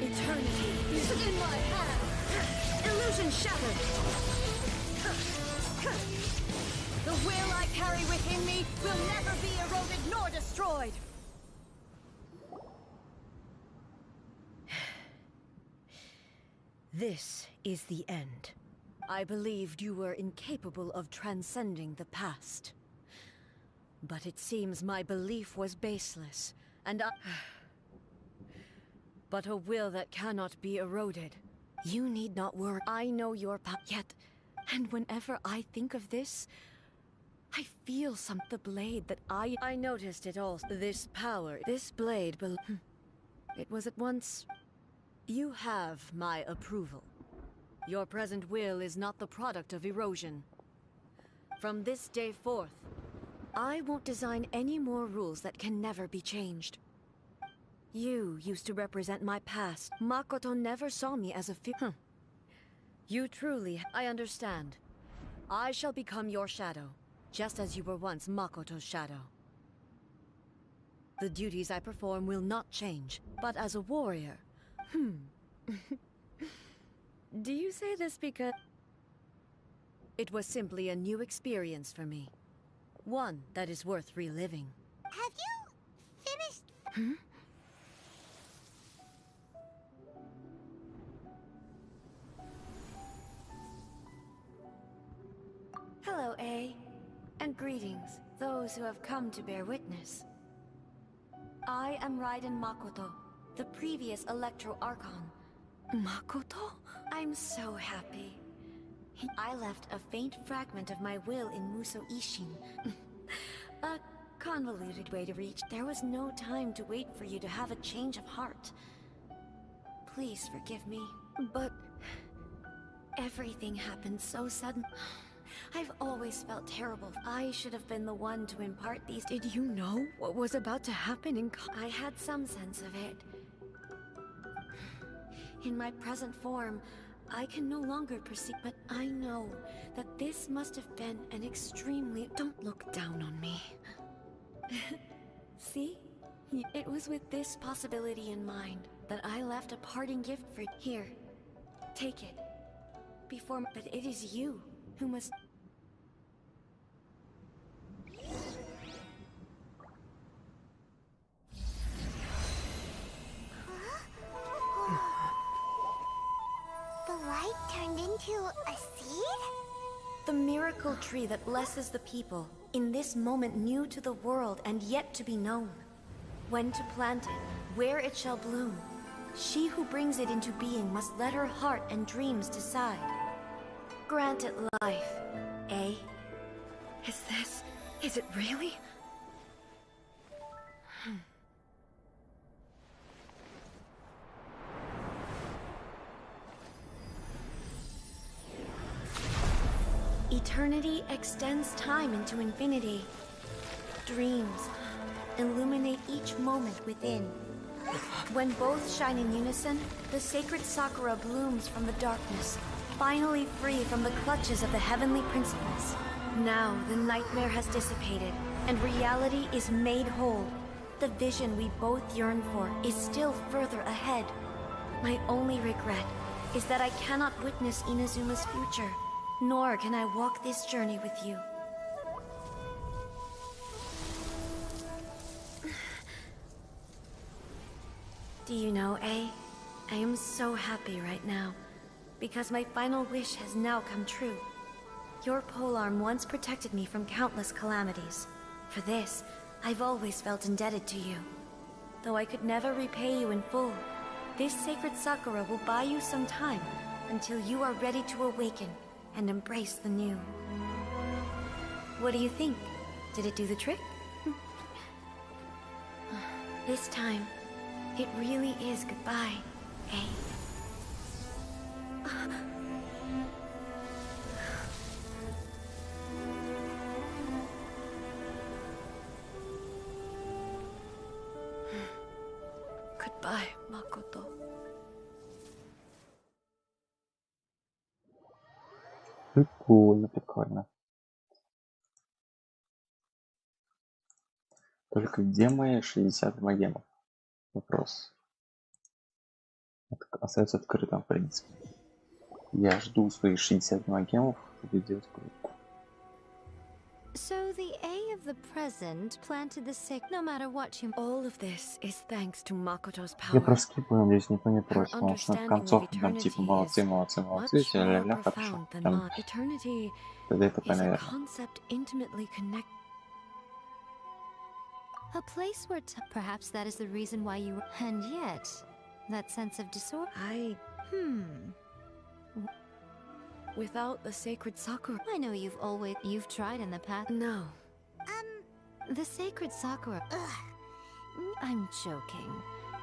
Eternity is in my hand. Illusion shattered. The will I carry within me will never be eroded nor destroyed. This is the end. I believed you were incapable of transcending the past. But it seems my belief was baseless, and but a will that cannot be eroded. You need not worry. I know your power yet, and whenever I think of this, I feel the blade that I noticed it all. This power, this blade it was at once. You have my approval. Your present will is not the product of erosion. From this day forth, I won't design any more rules that can never be changed. You used to represent my past. Makoto never saw me as a You truly, I understand. I shall become your shadow, just as you were once Makoto's shadow. The duties I perform will not change, but as a warrior, Do you say this because... It was simply a new experience for me. One that is worth reliving. Have you finished? Hello, A. And greetings, those who have come to bear witness. I am Raiden Makoto, the previous Electro Archon. Makoto? I'm so happy. I left a faint fragment of my will in Muso Ishin. A convoluted way to reach. There was no time to wait for you to have a change of heart. Please forgive me, but everything happened so sudden. I've always felt terrible. I should have been the one to impart these. Did you know what was about to happen in I had some sense of it. In my present form, I can no longer perceive, but I know that this must have been an extremely... Don't look down on me. See? It was with this possibility in mind that I left a parting gift for... Here, take it. But it is you who must... The light turned into a seed? The miracle tree that blesses the people, in this moment new to the world and yet to be known. When to plant it, where it shall bloom. She who brings it into being must let her heart and dreams decide. Grant it life, eh? Is it really? Eternity extends time into infinity. Dreams illuminate each moment within. When both shine in unison, the sacred Sakura blooms from the darkness, finally free from the clutches of the heavenly principles. Now the nightmare has dissipated, and reality is made whole. The vision we both yearn for is still further ahead. My only regret is that I cannot witness Inazuma's future. Nor can I walk this journey with you. Do you know, A? I am so happy right now, because my final wish has now come true. Your polearm once protected me from countless calamities. For this, I've always felt indebted to you. Though I could never repay you in full, this sacred Sakura will buy you some time until you are ready to awaken and embrace the new. What do you think? Did it do the trick? This time, it really is goodbye, eh? Goodbye, Makoto. Прикольно, прикольно. Только где мои 60 магемов? Вопрос. Остается открытым, в принципе. Я жду свои 60 магемов, чтобы сделать круг. So the A of the present planted the sick, no matter what you... All of this is thanks to Makoto's power. Я проскипаю, надеюсь, никто не против, потому что в концовке там типа молодцы, все ля-ля, хорошо. Там... Тогда это понятно. A place where perhaps that is the reason why you... And yet, that sense of disorder... Without the sacred Sakura... I know you've tried in the past. No. The sacred Sakura... I'm joking.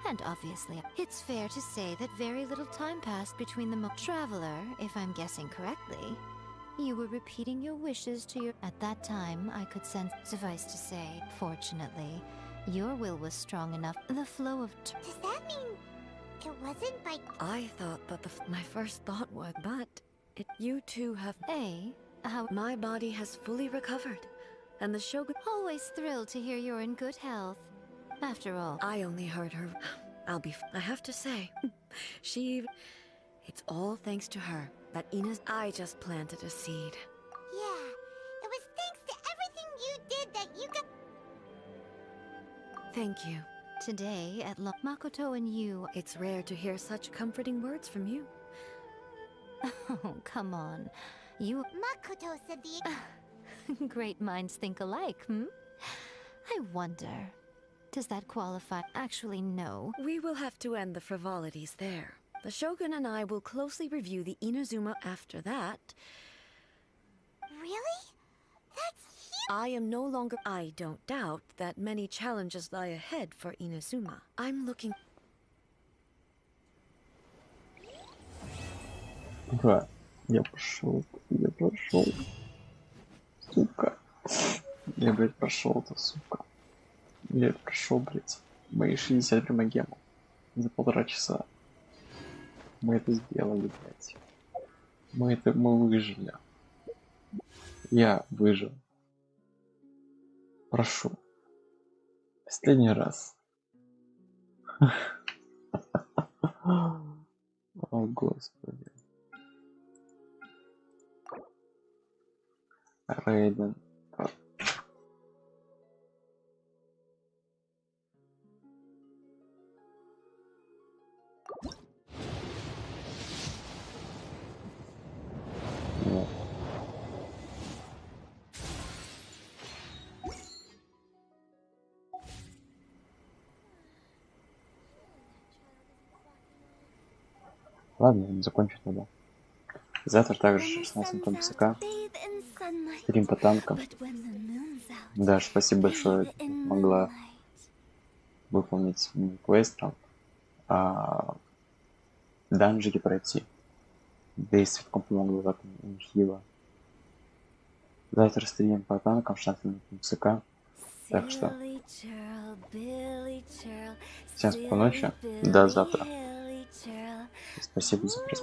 And obviously, it's fair to say that very little time passed between the traveler, if I'm guessing correctly. You were repeating your wishes to your... At that time, I could sense... Suffice to say, fortunately, your will was strong enough. The flow of... Does that mean it wasn't by... I thought that my first thought was, but... You two have... How... My body has fully recovered. And the Shogun... Always thrilled to hear you're in good health. After all... I only heard her... I have to say... It's all thanks to her that I just planted a seed. Yeah, it was thanks to everything you did that you got... Thank you. Today at Makoto and you... It's rare to hear such comforting words from you. Oh, come on. You... Makoto said the... Great minds think alike, I wonder... Does that qualify? Actually, no. We will have to end the frivolities there. The Shogun and I will closely review the Inazuma after that. Really? That's huge! I am no longer... I don't doubt that many challenges lie ahead for Inazuma. I'm looking... Да, я прошел. Сука. Я, блядь, прошел-то, сука. Я прошел, блядь, мои 60 примагемов за 1,5 часа. Мы это сделали, блядь. Мы выжили. Я выжил. Прошу. Последний раз. О, Господи. Рейден. Ладно, закончу тогда. Завтра также 16 том ПСК. Стрим по танкам. Да, спасибо большое, что могла выполнить квест там. Данжики пройти. Действительно помогло в этом Михила. Завтра стрим по танкам 16 том ПСК. Так что всем спокойной ночи. До завтра. Спасибо за просмотр.